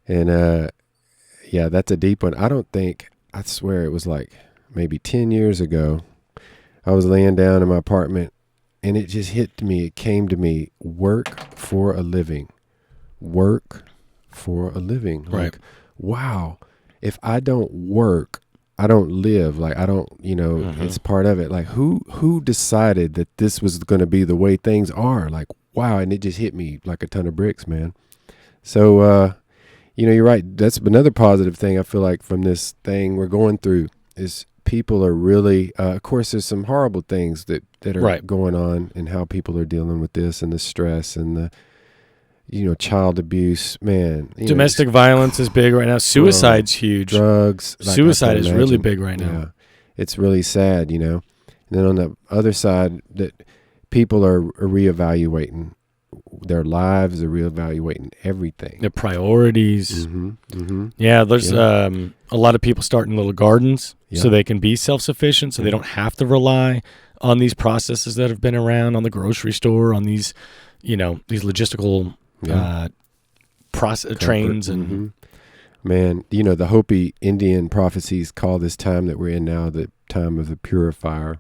And that's a deep one. I swear it was like maybe 10 years ago. I was laying down in my apartment and it just hit me. It came to me, work for a living. Work for a living.
Right.
Wow. If I don't work, I don't live. I don't, It's part of it. Who decided that this was going to be the way things are? Wow. And it just hit me like a ton of bricks, man. So, you're right. That's another positive thing I feel like from this thing we're going through is people are really, of course, there's some horrible things that are going on and how people are dealing with this and the stress and the, child abuse, man.
Domestic violence is big right now. Suicide's huge.
Drugs.
Suicide is really big right now.
Yeah. It's really sad, And then on the other side, that people are reevaluating their lives, are reevaluating everything.
Their priorities.
Mm-hmm. Mm-hmm.
Yeah, there's a lot of people starting little gardens so they can be self-sufficient, so they don't have to rely on these processes that have been around, on the grocery store, on these, these logistical trains. And
mm-hmm. Man, the Hopi Indian prophecies call this time that we're in now the time of the purifier.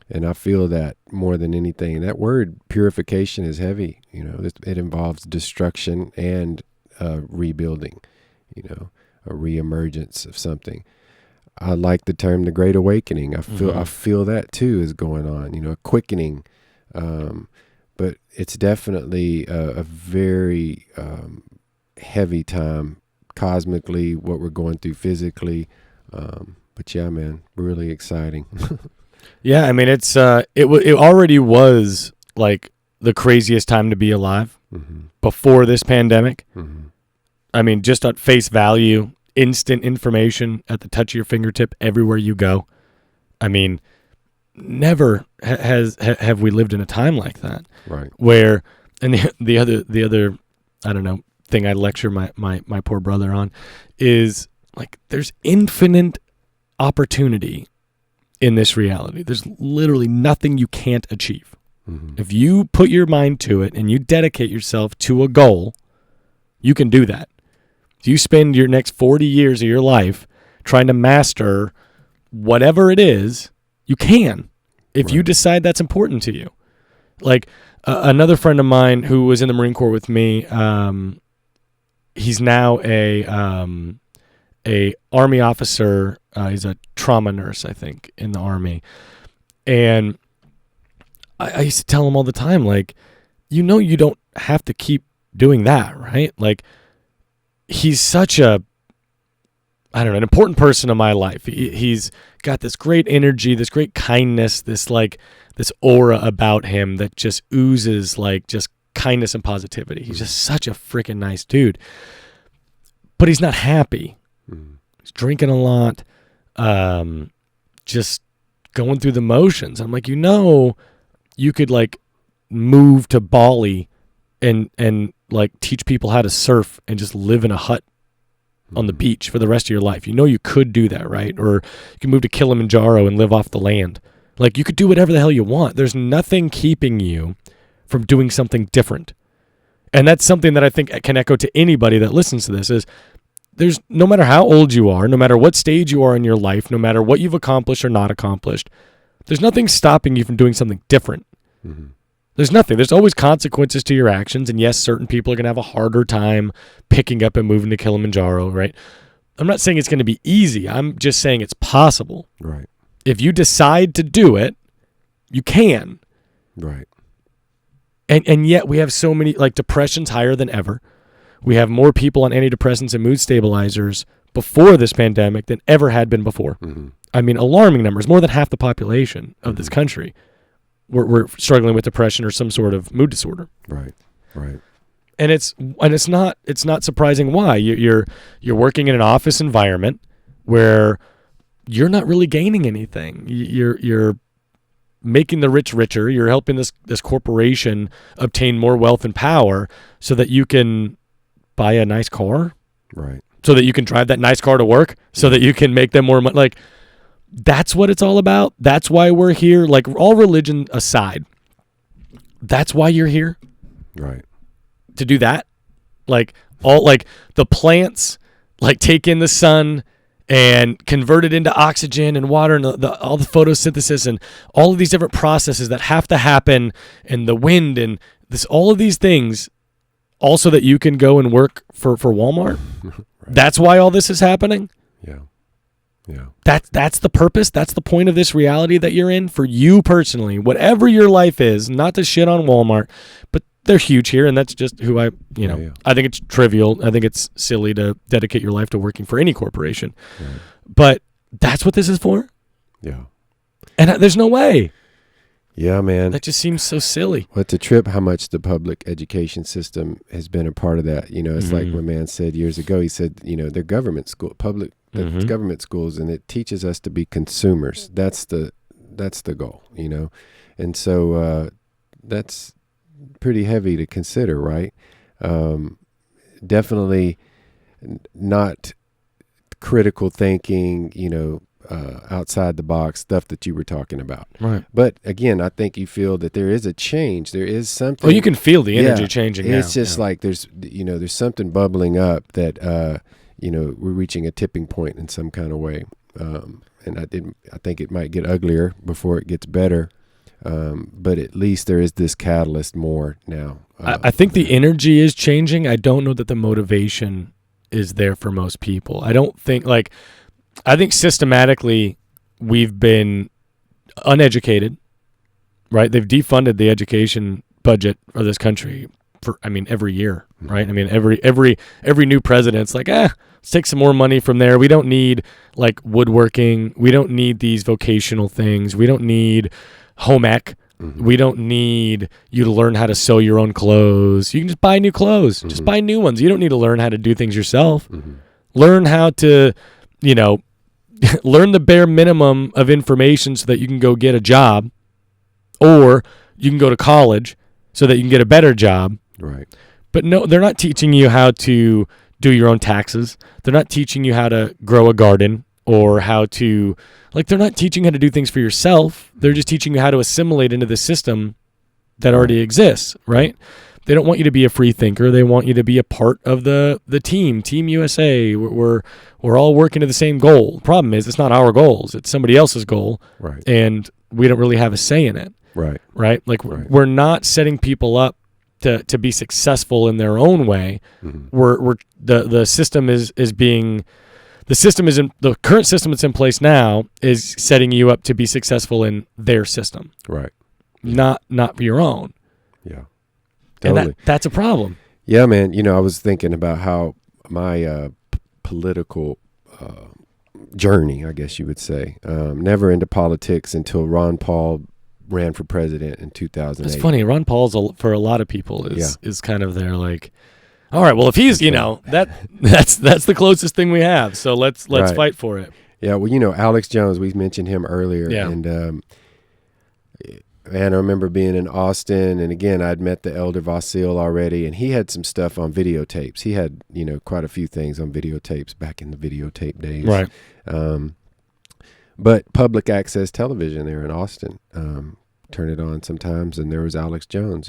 And I feel that more than anything. And that word purification is heavy. It involves destruction and rebuilding, a reemergence of something. I like the term the Great Awakening. I feel that too is going on, a quickening But it's definitely a very heavy time cosmically, what we're going through physically. But yeah, man, really exciting.
Yeah, I mean, it already was like the craziest time to be alive before this pandemic. I mean, just at face value, instant information at the touch of your fingertip everywhere you go. I mean, never have we lived in a time like that.
Right.
Where, and the other, I don't know, thing I lecture my poor brother on is like there's infinite opportunity in this reality. There's literally nothing you can't achieve. If you put your mind to it and you dedicate yourself to a goal, you can do that. If you spend your next 40 years of your life trying to master whatever it is, you can, if you decide that's important to you. Like another friend of mine who was in the Marine Corps with me, he's now a Army officer. He's a trauma nurse, I think, in the Army. And I used to tell him all the time, like, you don't have to keep doing that, right? Like, he's such an important person in my life. He's got this great energy, this great kindness, this aura about him that just oozes like just kindness and positivity. He's just such a freaking nice dude. But he's not happy. He's drinking a lot, just going through the motions. I'm like, you could like move to Bali and like teach people how to surf and just live in a hut on the beach for the rest of your life. You could do that, right? Or you can move to Kilimanjaro and live off the land. Like, you could do whatever the hell you want. There's nothing keeping you from doing something different. And that's something that I think can echo to anybody that listens to this is there's, no matter how old you are, no matter what stage you are in your life, no matter what you've accomplished or not accomplished, there's nothing stopping you from doing something different. There's nothing. There's always consequences to your actions. And yes, certain people are going to have a harder time picking up and moving to Kilimanjaro, right? I'm not saying it's going to be easy. I'm just saying it's possible.
Right.
If you decide to do it, you can.
Right.
And yet we have so many, like, depression's higher than ever. We have more people on antidepressants and mood stabilizers before this pandemic than ever had been before. I mean, alarming numbers. More than half the population of this country we're struggling with depression or some sort of mood disorder. Right. And it's not surprising why. You're working in an office environment where you're not really gaining anything. You're making the rich richer. You're helping this corporation obtain more wealth and power so that you can buy a nice car.
Right.
So that you can drive that nice car to work, so that you can make them more money. Like, that's what it's all about. That's why we're here. Like, all religion aside, that's why you're here.
Right.
To do that. Like, all, like, the plants, like, take in the sun and convert it into oxygen and water and all the photosynthesis and all of these different processes that have to happen, and the wind and all of these things, also that you can go and work for Walmart. Right. That's why all this is happening.
Yeah.
That's the purpose. That's the point of this reality that you're in for you personally, whatever your life is. Not to shit on Walmart, but they're huge here, and that's just who I think it's trivial. I think it's silly to dedicate your life to working for any corporation, but that's what this is for. Yeah, and there's no way.
Yeah, man.
That just seems so silly.
Well, it's a trip how much the public education system has been a part of that. It's like my man said years ago. He said, they're government school, public government schools, and it teaches us to be consumers. That's the goal, and so that's pretty heavy to consider, right? Definitely not critical thinking, outside the box stuff that you were talking about. Right. But again, I think you feel that there is a change. There is something.
Well, you can feel the energy changing now.
It's just like there's something bubbling up that, we're reaching a tipping point in some kind of way. And I think it might get uglier before it gets better. But at least there is this catalyst more now.
I think the energy is changing. I don't know that the motivation is there for most people. I think systematically we've been uneducated right? They've defunded the education budget of this country for, every year, right? Every new president's like, let's take some more money from there. We don't need like woodworking. We don't need these vocational things. We don't need home ec. We don't need you to learn how to sew your own clothes. You can just buy new clothes. Just buy new ones. You don't need to learn how to do things yourself. Learn how to, learn the bare minimum of information so that you can go get a job, or you can go to college so that you can get a better job.
Right.
But no, they're not teaching you how to do your own taxes. They're not teaching you how to grow a garden, or how to, they're not teaching you how to do things for yourself. They're just teaching you how to assimilate into the system that already exists, right? They don't want you to be a free thinker. They want you to be a part of the team, Team USA. We're all working to the same goal. Problem is, it's not our goals. It's somebody else's goal.
Right. And
we don't really have a say in it.
Right.
Right? We're not setting people up to be successful in their own way. The system is being, the current system that's in place now is setting you up to be successful in their system.
Right.
Not for your own.
Yeah. Totally.
And that's a problem.
Yeah, man. I was thinking about how my political journey, I guess you would say, never into politics until Ron Paul ran for president in 2008.
It's funny. Ron Paul's, for a lot of people, is kind of their like, all right, well, if he's, that's the closest thing we have. So let's fight for it.
Yeah. Well, Alex Jones, we mentioned him earlier.
Yeah.
And, man, I remember being in Austin, and again, I'd met the elder Vasil already, and he had some stuff on videotapes. He had, quite a few things on videotapes back in the videotape days.
Right.
But public access television there in Austin, turn it on sometimes, and there was Alex Jones,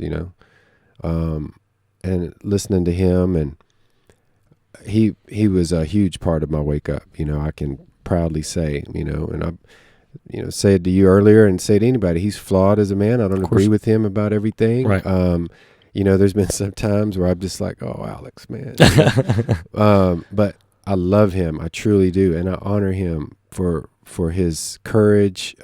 and listening to him, and he was a huge part of my wake up. I can proudly say, and I say it to you earlier and say it to anybody, he's flawed as a man. I don't agree with him about everything.
Right.
There's been some times where I'm just like, oh, Alex, man. But I love him. I truly do. And I honor him for his courage,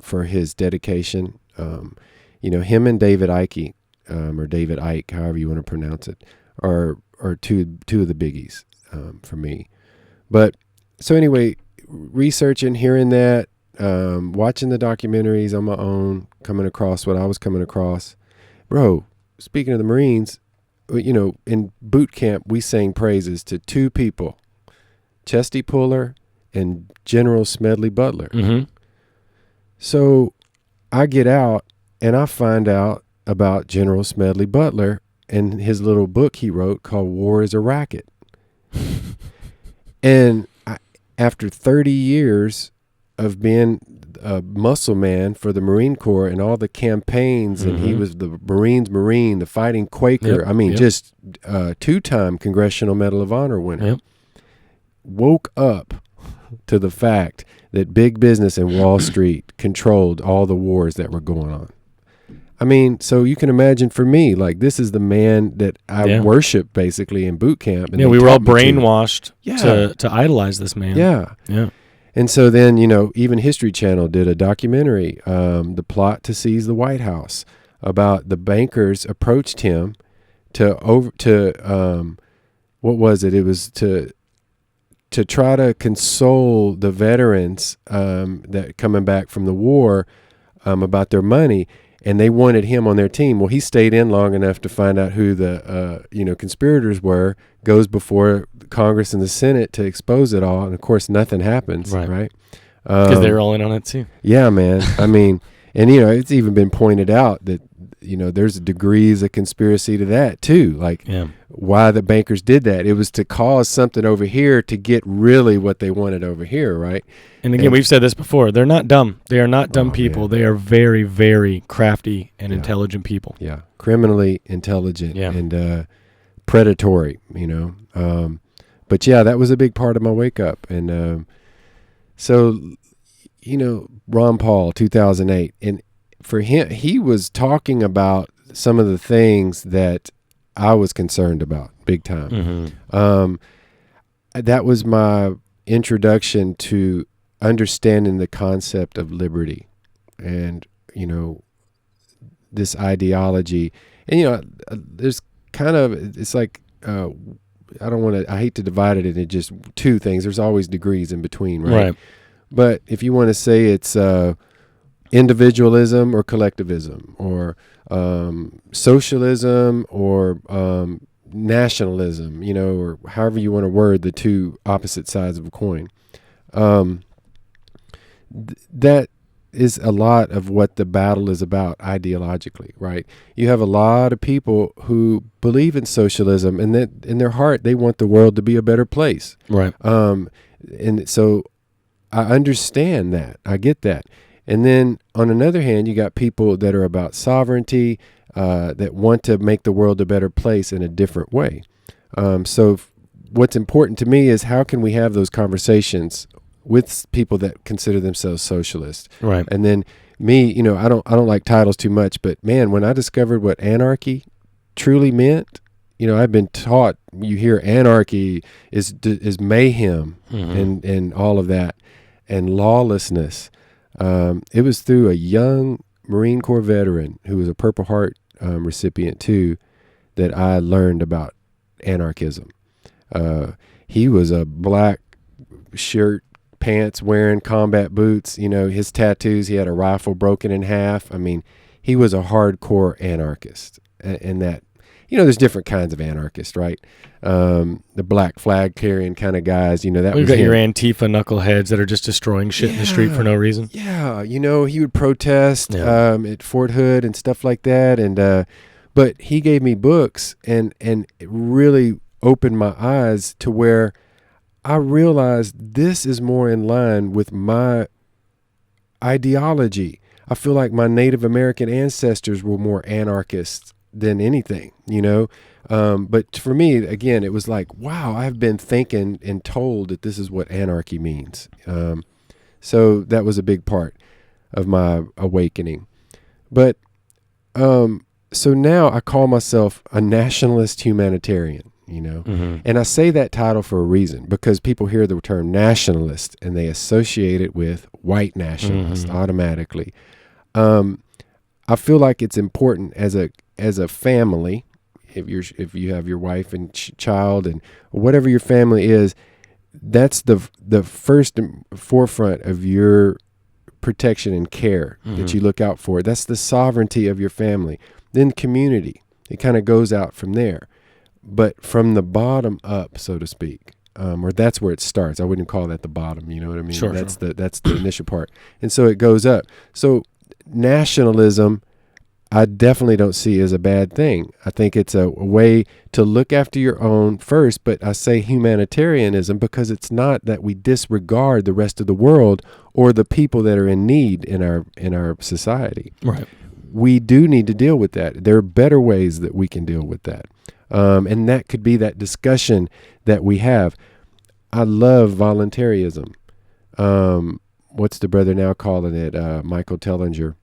for his dedication. Him and David Icke, or David Icke, however you want to pronounce it, are two of the biggies for me. But so anyway, researching, hearing that, watching the documentaries on my own, coming across what I was coming across. Bro, speaking of the Marines, in boot camp, we sang praises to two people, Chesty Puller and General Smedley Butler.
Mm-hmm.
So I get out and I find out about General Smedley Butler and his little book he wrote called War is a Racket. And after 30 years of being a muscle man for the Marine Corps and all the campaigns, and he was the Marine, the fighting Quaker. Just two-time Congressional Medal of Honor winner. Woke up to the fact that big business and Wall Street controlled all the wars that were going on. So you can imagine for me, like, this is the man that I worship basically in boot camp. And
we were all brainwashed to idolize this man.
Yeah. And so then, even History Channel did a documentary, The Plot to Seize the White House, about the bankers approached him what was it? It was to try to console the veterans that coming back from the war about their money, and they wanted him on their team. Well, he stayed in long enough to find out who the conspirators were, goes before Congress and the Senate to expose it all, and of course nothing happens, right?
Because they were all in on it too.
Yeah, man. And it's even been pointed out that there's degrees of conspiracy to that too. Like, why the bankers did that? It was to cause something over here to get really what they wanted over here, right?
And again, we've said this before. They're not dumb. They are not dumb people. Man. They are very, very crafty and intelligent people.
Yeah, criminally intelligent and predatory. But yeah, that was a big part of my wake up. And so, Ron Paul, 2008, and for him, he was talking about some of the things that I was concerned about big time. That was my introduction to understanding the concept of liberty. And, this ideology, and there's kind of, it's like I hate to divide it into just two things. There's always degrees in between, right? But if you want to say it's individualism or collectivism, or socialism or nationalism, or however you want to word the two opposite sides of a coin, that is a lot of what the battle is about ideologically, right? You have a lot of people who believe in socialism, and that in their heart they want the world to be a better place,
right?
And so I understand that, I get that. And then on another hand, you got people that are about sovereignty, that want to make the world a better place in a different way. So what's important to me is, how can we have those conversations with people that consider themselves socialist?
Right.
And then me, I don't like titles too much, but man, when I discovered what anarchy truly meant, I've been taught, you hear anarchy is mayhem, mm-hmm. and all of that, and lawlessness. It was through a young Marine Corps veteran who was a Purple Heart recipient too, that I learned about anarchism. He was a black shirt, pants wearing, combat boots, his tattoos, he had a rifle broken in half. I mean, he was a hardcore anarchist. And that, there's different kinds of anarchists, right? The black flag carrying kind of guys, that
We've
was
got
him.
your Antifa knuckleheads that are just destroying shit in the street for no reason.
Yeah, he would protest at Fort Hood and stuff like that. And but he gave me books, and it really opened my eyes to where I realized this is more in line with my ideology. I feel like my Native American ancestors were more anarchists than anything, but for me, again, it was like, wow, I've been thinking and told that this is what anarchy means. So that was a big part of my awakening. But so now I call myself a nationalist humanitarian, mm-hmm. and I say that title for a reason, because people hear the term nationalist and they associate it with white nationalists, mm-hmm. automatically. I feel like it's important as a family, if you have your wife and child and whatever your family is, that's the first forefront of your protection and care, mm-hmm. that you look out for. That's the sovereignty of your family. Then community, it kind of goes out from there, but from the bottom up, so to speak, or that's where it starts. I wouldn't call that the bottom. You know what I mean?
Sure,
that's the initial part, and so it goes up. So nationalism, I definitely don't see as a bad thing. I think it's a way to look after your own first, but I say humanitarianism because it's not that we disregard the rest of the world or the people that are in need in our society.
Right.
We do need to deal with that. There are better ways that we can deal with that. And that could be that discussion that we have. I love voluntarism. What's the brother now calling it? Michael Tellinger.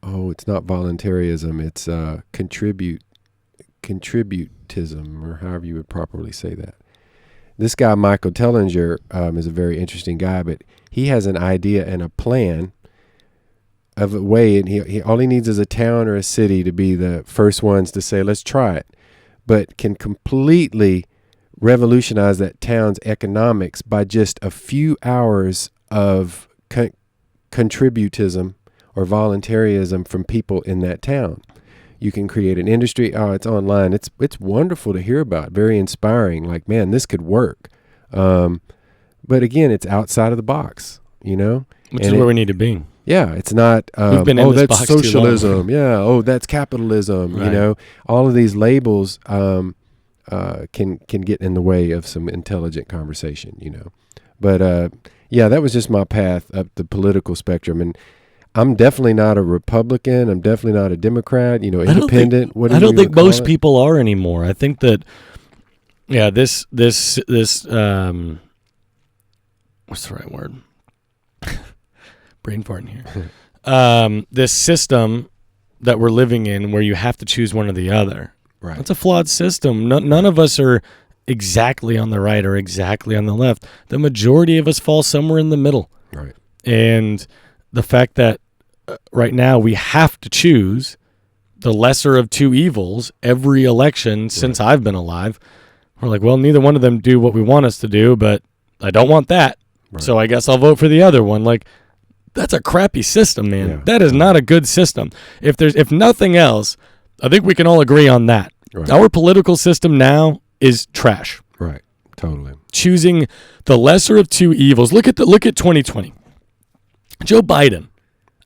It's not voluntarism. It's contributism, or however you would properly say that. This guy, Michael Tellinger, is a very interesting guy, but he has an idea and a plan of a way, and he all he needs is a town or a city to be the first ones to say, let's try it, but can completely revolutionize that town's economics by just a few hours of contributism or voluntarism from people in that town. You can create an industry. It's online. It's wonderful to hear about. Very inspiring. Like, man, this could work. But again, it's outside of the box,
Which is where we need to be.
Yeah, it's not,
We've been in this
that's
box too
socialism. Yeah, that's capitalism.
Right.
All of these labels can get in the way of some intelligent conversation, But that was just my path up the political spectrum. And I'm definitely not a Republican. I'm definitely not a Democrat, independent.
I don't think most people are anymore. I think that, this what's the right word? Brain farting here. This system that we're living in, where you have to choose one or the other.
Right.
It's a flawed system. None of us are exactly on the right or exactly on the left. The majority of us fall somewhere in the middle.
Right.
And the fact that right now we have to choose the lesser of two evils every election since I've been alive. We're like, well, neither one of them do what we want us to do, but I don't want that. Right. So I guess I'll vote for the other one. Like, that's a crappy system, man. Yeah. That is not a good system. If nothing else, I think we can all agree on that. Right. Our political system now is trash.
Right. Totally.
Choosing the lesser of two evils. Look at 2020. Joe Biden.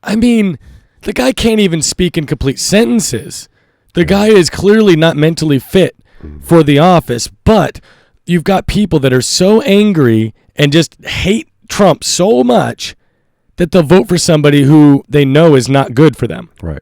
I mean, the guy can't even speak in complete sentences. The guy is clearly not mentally fit for the office, but you've got people that are so angry and just hate Trump so much that they'll vote for somebody who they know is not good for them.
Right.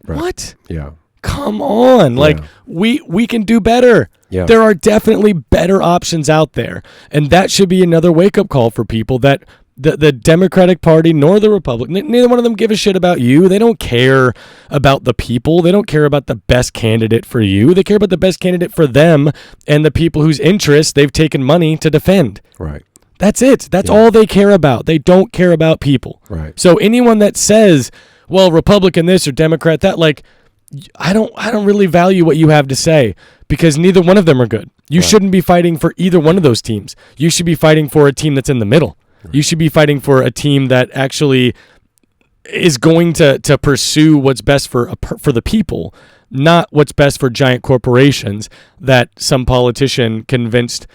What?
Yeah.
Come on. Like, we can do better. Yeah. There are definitely better options out there. And that should be another wake-up call for people that the Democratic Party nor the Republican, neither one of them give a shit about you. They don't care about the people. They don't care about the best candidate for you. They care about the best candidate for them and the people whose interests they've taken money to defend.
Right.
That's it. That's all they care about. They don't care about people.
Right.
So anyone that says, well, Republican this or Democrat that, like, I don't really value what you have to say because neither one of them are good. You shouldn't be fighting for either one of those teams. You should be fighting for a team that's in the middle. Right. You should be fighting for a team that actually is going to pursue what's best for the people, not what's best for giant corporations that some politician convinced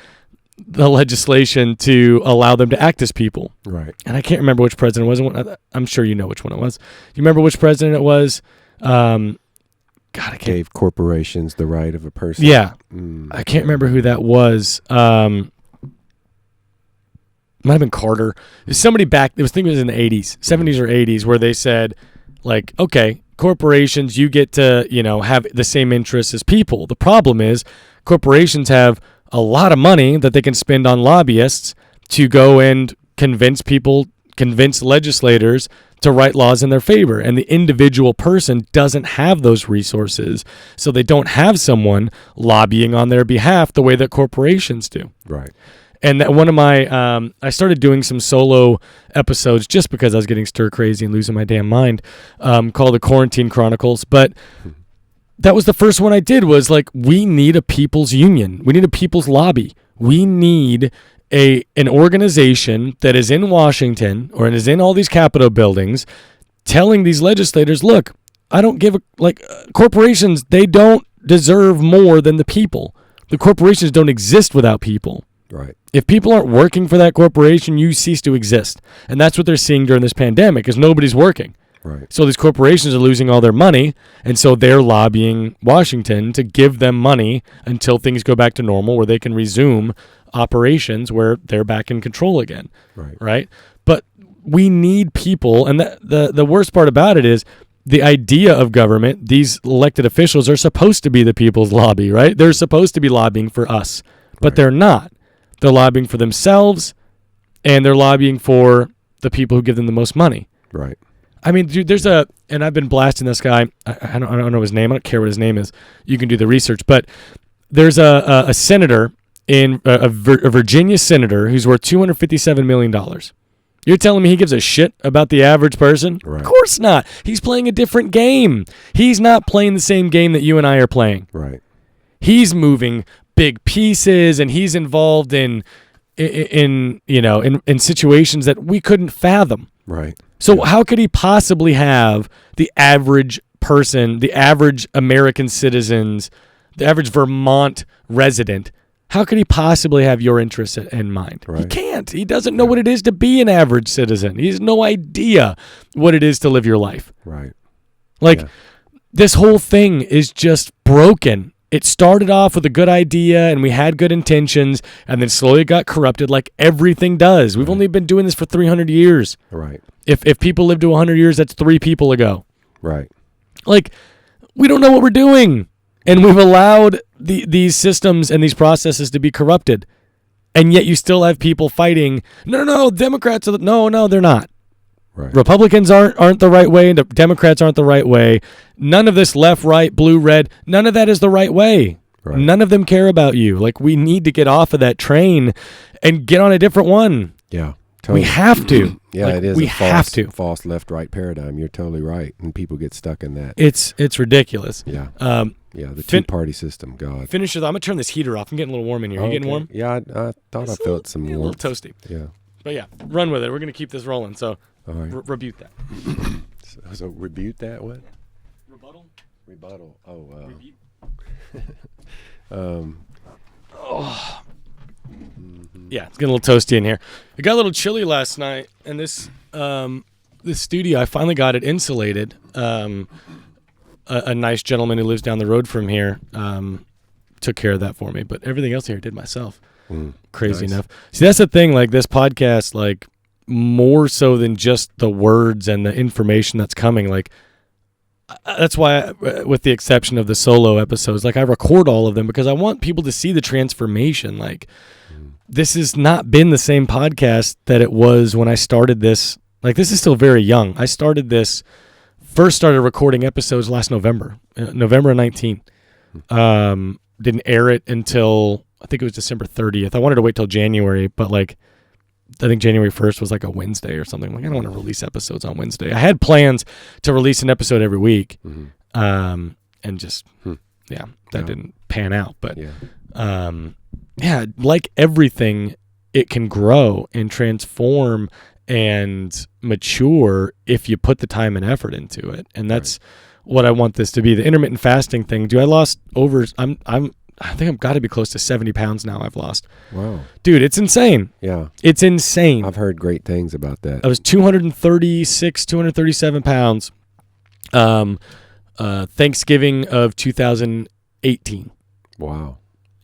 the legislation to allow them to act as people.
Right.
And I can't remember which president it was. I'm sure you know which one it was. You remember which president it was? God, I can't.
Gave corporations the right of a person.
Yeah. I can't remember who that was. Might have been Carter. There's somebody back, I think it was in the 80s, 70s or 80s, where they said, like, okay, corporations, you get to, have the same interests as people. The problem is corporations have a lot of money that they can spend on lobbyists to go and convince legislators to write laws in their favor. And the individual person doesn't have those resources. So they don't have someone lobbying on their behalf the way that corporations do.
Right.
And that one of my, I started doing some solo episodes just because I was getting stir crazy and losing my damn mind, called the Quarantine Chronicles. But that was the first one I did, was like, we need a people's union. We need a people's lobby. We need an organization that is in Washington or is in all these Capitol buildings telling these legislators, look, I don't give corporations, they don't deserve more than the people. The corporations don't exist without people.
Right.
If people aren't working for that corporation, you cease to exist. And that's what they're seeing during this pandemic, is nobody's working.
Right.
So these corporations are losing all their money, and so they're lobbying Washington to give them money until things go back to normal, where they can resume operations where they're back in control again. Right? But we need people, and the worst part about it is the idea of government, these elected officials are supposed to be the people's lobby, right? They're supposed to be lobbying for us, but they're not. They're lobbying for themselves, and they're lobbying for the people who give them the most money.
Right.
I mean, dude, and I've been blasting this guy. I don't know his name. I don't care what his name is. You can do the research. But there's a senator, a Virginia senator, who's worth $257 million. You're telling me he gives a shit about the average person?
Right.
Of course not. He's playing a different game. He's not playing the same game that you and I are playing.
Right.
He's moving big pieces, and he's involved in situations that we couldn't fathom.
Right.
So how could he possibly have the average person, the average American citizens, the average Vermont resident? How could he possibly have your interests in mind? Right. He can't. He doesn't know what it is to be an average citizen. He has no idea what it is to live your life.
Right.
This whole thing is just broken. It started off with a good idea, and we had good intentions, and then slowly got corrupted like everything does. We've only been doing this for 300 years.
Right.
If people live to 100 years, that's 3 people ago.
Right.
Like, we don't know what we're doing, and we've allowed these systems and these processes to be corrupted, and yet you still have people fighting, no, Democrats are no, they're not.
Right.
Republicans aren't the right way, and the Democrats aren't the right way. None of this left, right, blue, red, none of that is the right way. Right. None of them care about you. Like, we need to get off of that train and get on a different one.
Yeah, Totally.
We have to.
Yeah,
like,
it is
we
a
have to.
false left-right paradigm. You're totally right, and people get stuck in that.
It's ridiculous.
Yeah. Yeah, the
fin-
two-party system, God.
Finish with, I'm going to turn this heater off. I'm getting a little warm in here. You getting warm?
Yeah, I thought I felt some warmth.
A little toasty.
Yeah.
But yeah, run with it. We're going to keep this rolling. So
All right.
rebuke that.
So rebuke that what?
Rebuttal.
Oh, wow.
Yeah, it's getting a little toasty in here. It got a little chilly last night, and this studio, I finally got it insulated. A nice gentleman who lives down the road from here took care of that for me, but everything else here I did myself. Crazy
nice.
enough. See, that's the thing. Like this podcast, like more so than just the words and the information that's coming. Like that's why, with the exception of the solo episodes, like I record all of them because I want people to see the transformation. Like this has not been the same podcast that it was when I started this. Like this is still very young. I first started recording episodes last November 19th. Didn't air it until I think it was December 30th. I wanted to wait till January, but like I think January 1st was like a Wednesday or something. Like I don't want to release episodes on Wednesday. I had plans to release an episode every week, and just that didn't pan out. But like everything, it can grow and transform and mature if you put the time and effort into it. And that's what I want this to be. The intermittent fasting thing. I lost over. I think I've got to be close to 70 pounds now. I've lost.
Wow,
dude, it's insane.
Yeah,
it's insane.
I've heard great things about that.
I was 237 pounds. Thanksgiving of 2018.
Wow.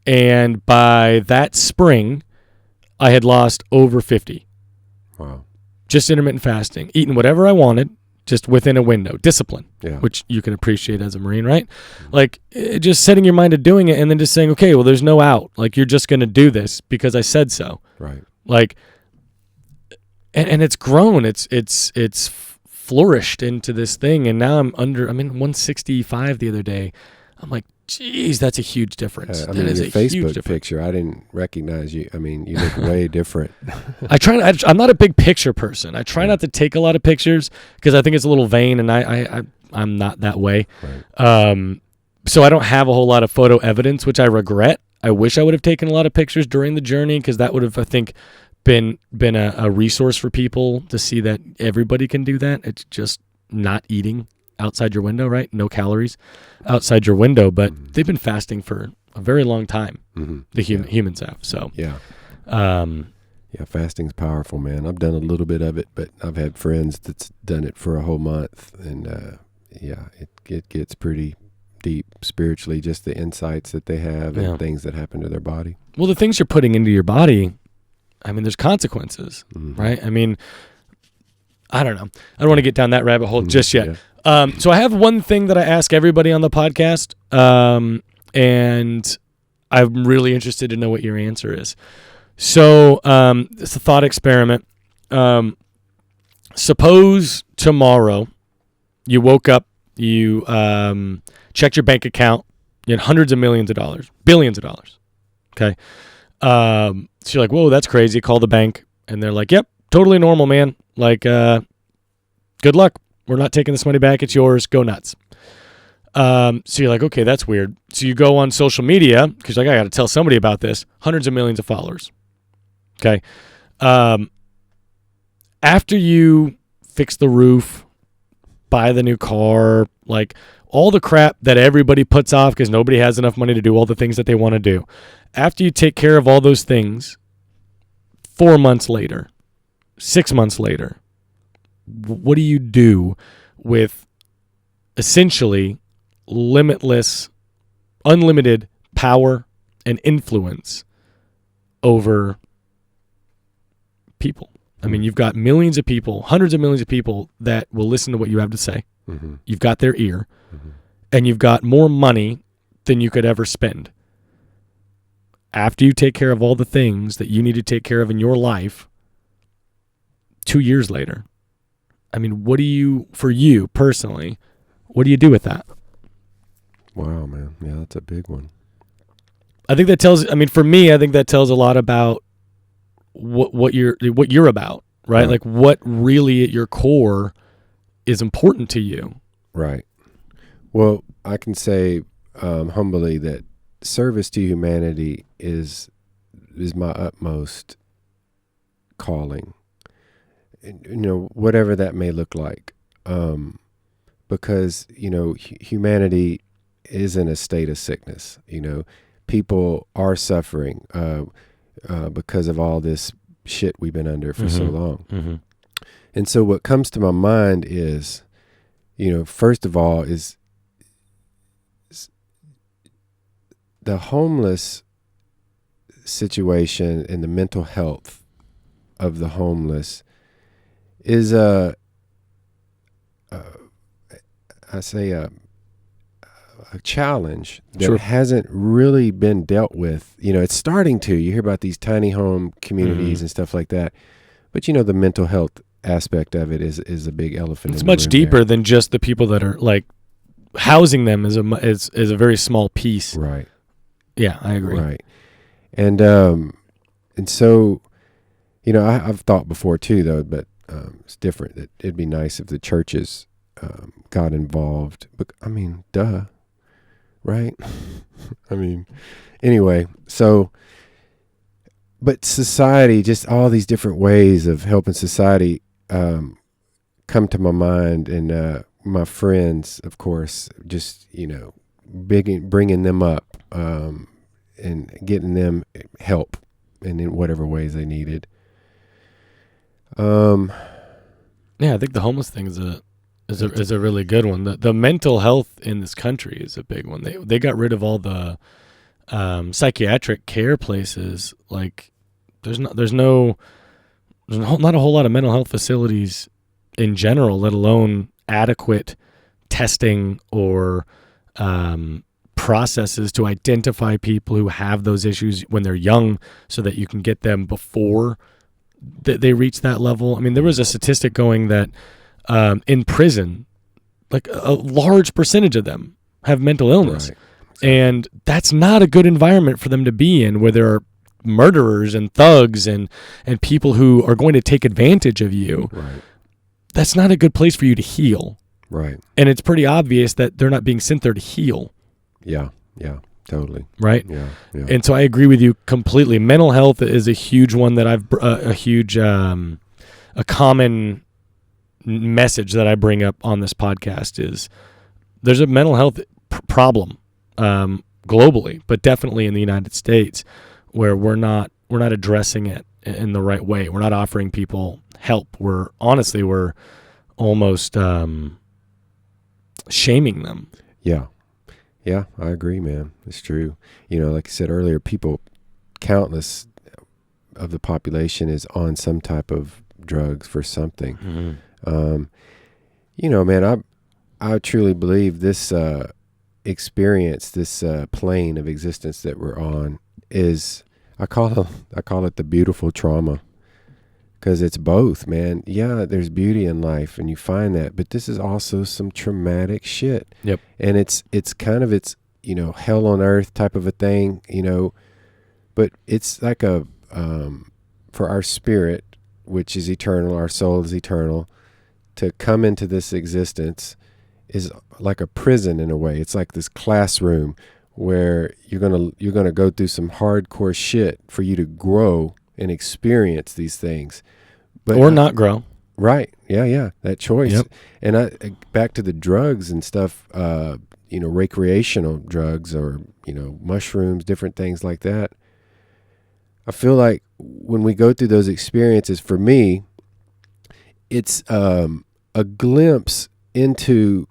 And by that spring, I had lost over 50.
Wow.
Just intermittent fasting, eating whatever I wanted, just within a window. Discipline, which you can appreciate as a Marine, right? Like just setting your mind to doing it and then just saying, okay, well, there's no out. Like you're just going to do this because I said so.
Right.
Like, and it's grown. It's flourished into this thing. And now I'm in 165 the other day. I'm like, geez, that's a huge difference.
Your Facebook picture, I didn't recognize you. I mean, you look way different.
I'm not a big picture person. I try not to take a lot of pictures because I think it's a little vain, and I'm not that way. Right. So I don't have a whole lot of photo evidence, which I regret. I wish I would have taken a lot of pictures during the journey because that would have, I think, been a resource for people to see that everybody can do that. It's just not eating outside your window, right? No calories outside your window, but they've been fasting for a very long time. The humans have. So
fasting's powerful, man. I've done a little bit of it, but I've had friends that's done it for a whole month, and it gets pretty deep spiritually. Just the insights that they have and things that happen to their body. Well,
the things you're putting into your body, I mean, there's consequences, right? I mean, I don't know. I don't want to get down that rabbit hole just yet. So I have one thing that I ask everybody on the podcast, and I'm really interested to know what your answer is. So it's a thought experiment. Suppose tomorrow you woke up, you checked your bank account, you had hundreds of millions of dollars, billions of dollars. Okay. So you're like, whoa, that's crazy. Call the bank. And they're like, yep, totally normal, man. Like, good luck. We're not taking this money back. It's yours. Go nuts. So you're like, okay, that's weird. So you go on social media because you're like, I got to tell somebody about this. Hundreds of millions of followers. Okay. After you fix the roof, buy the new car, like all the crap that everybody puts off because nobody has enough money to do all the things that they want to do. After you take care of all those things, 4 months later, 6 months later, what do you do with essentially unlimited power and influence over people? I mean, you've got millions of people, hundreds of millions of people that will listen to what you have to say. You've got their ear, and you've got more money than you could ever spend. After you take care of all the things that you need to take care of in your life, 2 years later, I mean, for you personally, what do you do with that?
Wow, man. Yeah, that's a big one.
I think that tells, for me, I think that tells a lot about what you're about. right? Like what really at your core is important to you.
Right. Well, I can say humbly that service to humanity is my utmost calling. Whatever that may look like. Because, humanity is in a state of sickness. People are suffering because of all this shit we've been under for so long.
Mm-hmm.
And so what comes to my mind is, first of all, is the homeless situation and the mental health of the homeless is a challenge that hasn't really been dealt with. It's starting to. You hear about these tiny home communities and stuff like that, but the mental health aspect of it is a big elephant.
It's much deeper than just the people that are like housing them is a very small piece.
Right.
Yeah, I agree.
Right. And so, I've thought before too, though, but it's different. That it'd be nice if the churches got involved. But I mean, duh, right? I mean, anyway. So, but society, just all these different ways of helping society come to my mind, and my friends, of course, just bringing them up and getting them help in whatever ways they needed.
Yeah, I think the homeless thing is a really good one. The mental health in this country is a big one. They got rid of all the psychiatric care places. Like there's not a whole lot of mental health facilities in general, let alone adequate testing or processes to identify people who have those issues when they're young, so that you can get them before they reach that level. I mean, there was a statistic going that in prison, like a large percentage of them have mental illness. Right. And that's not a good environment for them to be in, where there are murderers and thugs and people who are going to take advantage of you.
Right. That's
not a good place for you to heal.
Right.
And it's pretty obvious that they're not being sent there to heal.
Yeah, totally.
Right?
Yeah.
And so I agree with you completely. Mental health is a huge one that a common message that I bring up on this podcast is there's a mental health problem globally, but definitely in the United States, where we're not addressing it in the right way. We're not offering people help. We're almost shaming them.
Yeah, I agree, man. It's true. Like I said earlier, countless of the population is on some type of drugs for something. Mm-hmm. Man, I truly believe this experience, this plane of existence that we're on is, I call it the beautiful trauma. Because it's both, man. Yeah, there's beauty in life, and you find that, but this is also some traumatic shit.
Yep.
And it's kind of hell on earth type of a thing, but it's like a for our spirit, which is eternal, our soul is eternal, to come into this existence is like a prison in a way. It's like this classroom where you're gonna go through some hardcore shit for you to grow and experience these things,
or not grow.
Right. Yeah. That choice.
Yep.
And back to the drugs and stuff, recreational drugs or, mushrooms, different things like that. I feel like when we go through those experiences, for me, it's a glimpse into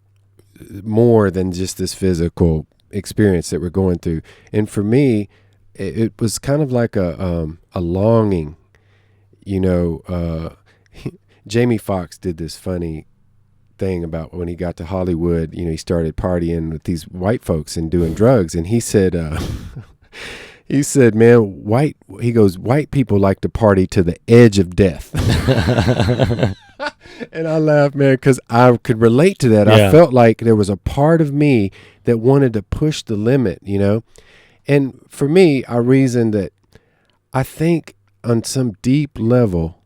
more than just this physical experience that we're going through. And for me, it was kind of like a longing, Jamie Foxx did this funny thing about when he got to Hollywood, he started partying with these white folks and doing drugs. And he said, man, white people like to party to the edge of death. And I laughed, man, because I could relate to that. Yeah. I felt like there was a part of me that wanted to push the limit, And for me, I reasoned that I think on some deep level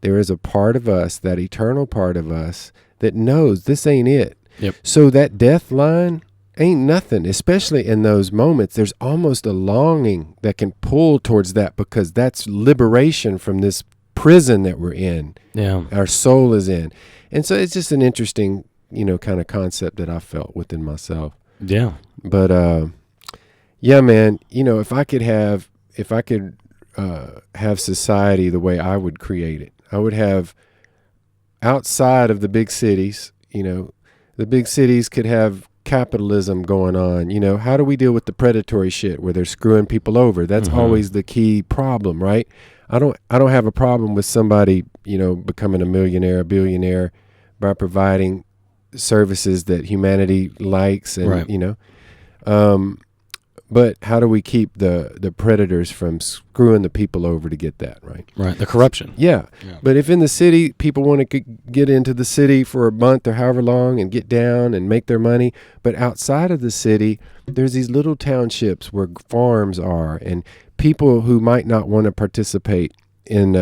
there is a part of us, that eternal part of us, that knows this ain't it.
Yep.
So that death line ain't nothing, especially in those moments. There's almost a longing that can pull towards that, because that's liberation from this prison that we're in.
Yeah.
Our soul is in. And so it's just an interesting, kind of concept that I felt within myself.
Yeah.
But, yeah, man, if I could have society the way I would create it, I would have, outside of the big cities, the big cities could have capitalism going on. How do we deal with the predatory shit where they're screwing people over? That's always the key problem, right? I don't have a problem with somebody, becoming a millionaire, a billionaire by providing services that humanity likes, and
right.
But how do we keep the predators from screwing the people over to get that, right?
Right, the corruption.
Yeah. But if in the city, people want to get into the city for a month or however long and get down and make their money, but outside of the city, there's these little townships where farms are, and people who might not want to participate in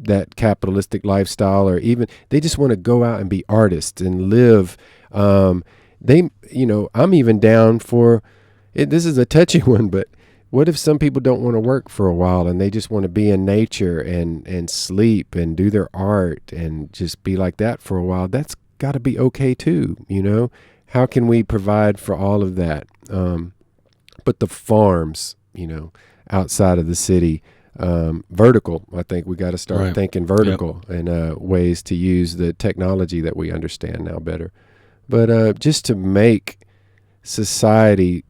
that capitalistic lifestyle, or even they just want to go out and be artists and live. I'm even down for it. This is a touchy one, but what if some people don't want to work for a while and they just want to be in nature and sleep and do their art and just be like that for a while? That's got to be okay too. How can we provide for all of that? But the farms, outside of the city, vertical, I think we got to start thinking vertical and ways to use the technology that we understand now better. But just to make society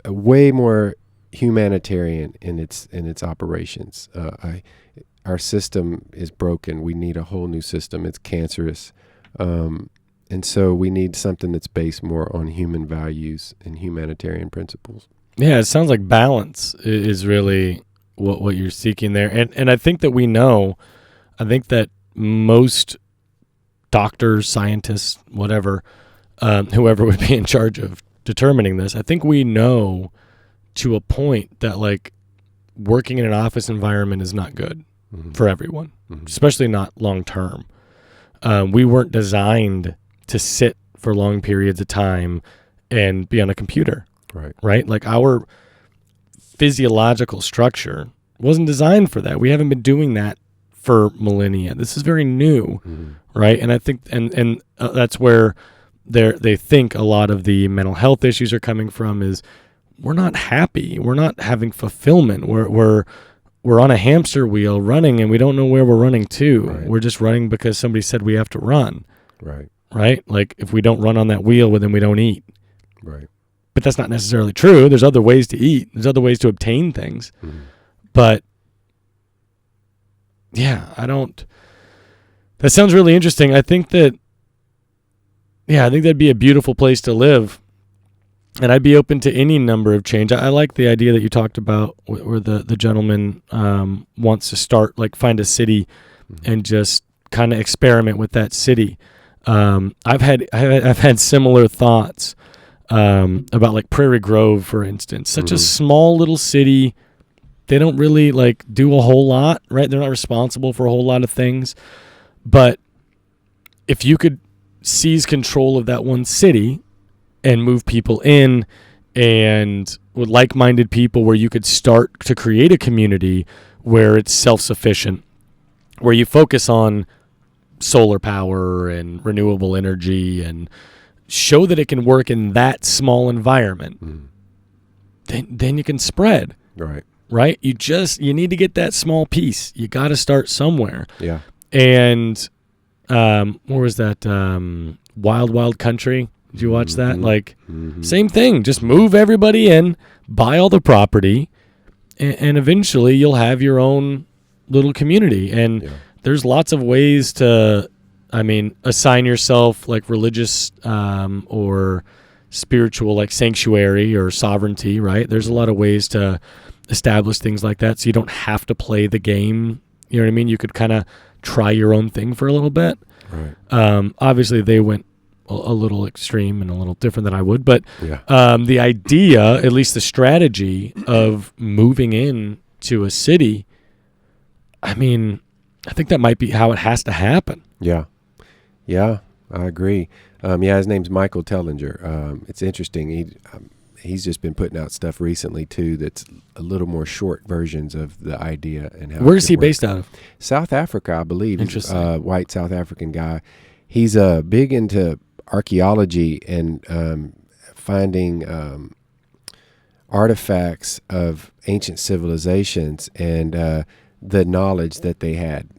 way more humanitarian in its operations. Our system is broken. We need a whole new system. It's cancerous. And so we need something that's based more on human values and humanitarian principles.
Yeah, it sounds like balance is really what you're seeking there. And I think that I think that most doctors, scientists, whatever, whoever would be in charge of determining this, I think we know to a point that like working in an office environment is not good for everyone, especially not long term. We weren't designed to sit for long periods of time and be on a computer, right? Like our physiological structure wasn't designed for that. We haven't been doing that for millennia. This is very new, right? And I think, and that's where they think a lot of the mental health issues are coming from, is we're not happy. We're not having fulfillment. We're on a hamster wheel running, and we don't know where we're running to. Right. We're just running because somebody said we have to run. Right? Like if we don't run on that wheel, well, then we don't eat.
Right.
But that's not necessarily true. There's other ways to eat. There's other ways to obtain things. But yeah, that sounds really interesting. I think that'd be a beautiful place to live. And I'd be open to any number of change. I like the idea that you talked about where the gentleman wants to start, like find a city and just kind of experiment with that city. I've had similar thoughts about like Prairie Grove, for instance. Such a small little city. They don't really like do a whole lot, right? They're not responsible for a whole lot of things. But if you could seize control of that one city and move people in, and with like-minded people, where you could start to create a community where it's self-sufficient, where you focus on solar power and renewable energy and show that it can work in that small environment, then you can spread. Right? You need to get that small piece. You got to start somewhere.
Yeah.
And where was that? Wild Wild Country. Did you watch that? Like, same thing. Just move everybody in, buy all the property, and eventually you'll have your own little community. And there's lots of ways to, assign yourself like religious or spiritual, like sanctuary or sovereignty, right? There's a lot of ways to establish things like that, so you don't have to play the game. You know what I mean? You could kind of try your own thing for a little bit. Obviously, they went a little extreme and a little different than I would, but the idea, at least the strategy of moving in to a city, I think that might be how it has to happen.
Yeah, I agree. His name's Michael Tellinger. It's interesting. He's just been putting out stuff recently too that's a little more short versions of the idea and how.
Where is he based out of?
South Africa, I believe.
Interesting.
He's a white South African guy. He's big into archaeology and finding artifacts of ancient civilizations and the knowledge that they had.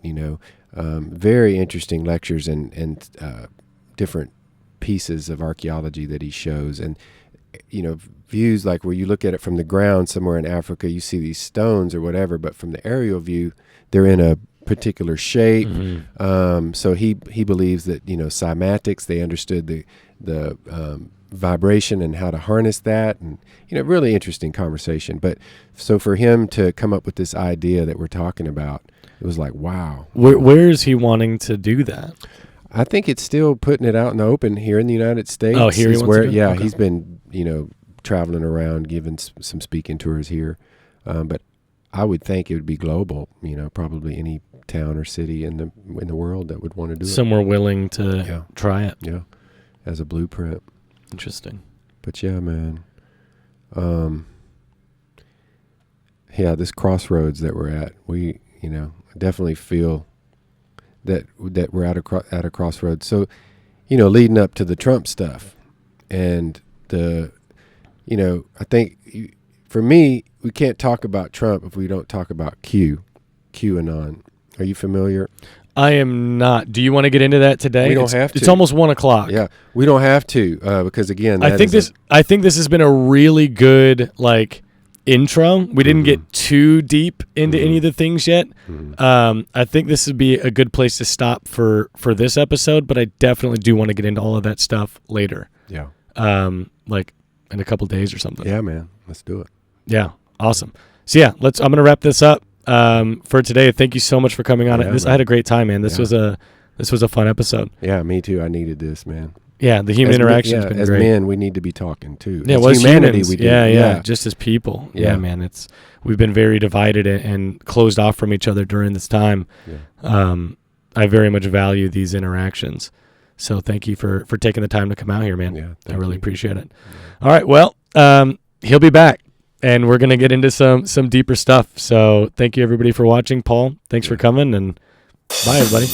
Very interesting lectures and different pieces of archaeology that he shows. And views like where you look at it from the ground somewhere in Africa, you see these stones or whatever, but from the aerial view, they're in a particular shape. Mm-hmm. So he believes that, cymatics, they understood the vibration and how to harness that. And, really interesting conversation. But so for him to come up with this idea that we're talking about, it was like, wow.
Where is he wanting to do that?
I think it's still putting it out in the open here in the United States.
Oh, here he wants to do it?
Yeah,
Okay.
He's been, traveling around, giving some speaking tours here. But I would think it would be global, probably any town or city in the world that would want to do it.
Somewhere willing to try it.
Yeah, as a blueprint.
Interesting.
But yeah, man. This crossroads that we're at, we, definitely feel that we're at a crossroads. So, leading up to the Trump stuff and I think for me, we can't talk about Trump if we don't talk about QAnon. Are you familiar?
I am not. Do you want to get into that today?
We don't have to.
It's almost 1:00.
Yeah, we don't have to because again,
I think this has been a really good intro. We didn't get too deep into any of the things yet. Mm-hmm. I think this would be a good place to stop for this episode, but I definitely do want to get into all of that stuff later.
Yeah.
In a couple days or something.
Yeah, man. Let's do it.
Yeah. Awesome. So I'm going to wrap this up for today. Thank you so much for coming on. I had a great time, man. This was a fun episode.
Yeah, me too. I needed this, man.
Yeah, the human interaction has been
as
great.
As men, we need to be talking too.
Yeah,
as humanity,
humans,
we do.
Yeah, just as people. Yeah, man. We've been very divided and closed off from each other during this time. Yeah. I very much value these interactions. So thank you for taking the time to come out here, man.
Yeah,
I really appreciate it. Yeah. All right, well, he'll be back, and we're going to get into some deeper stuff. So thank you, everybody, for watching. Paul, thanks for coming, and bye, everybody.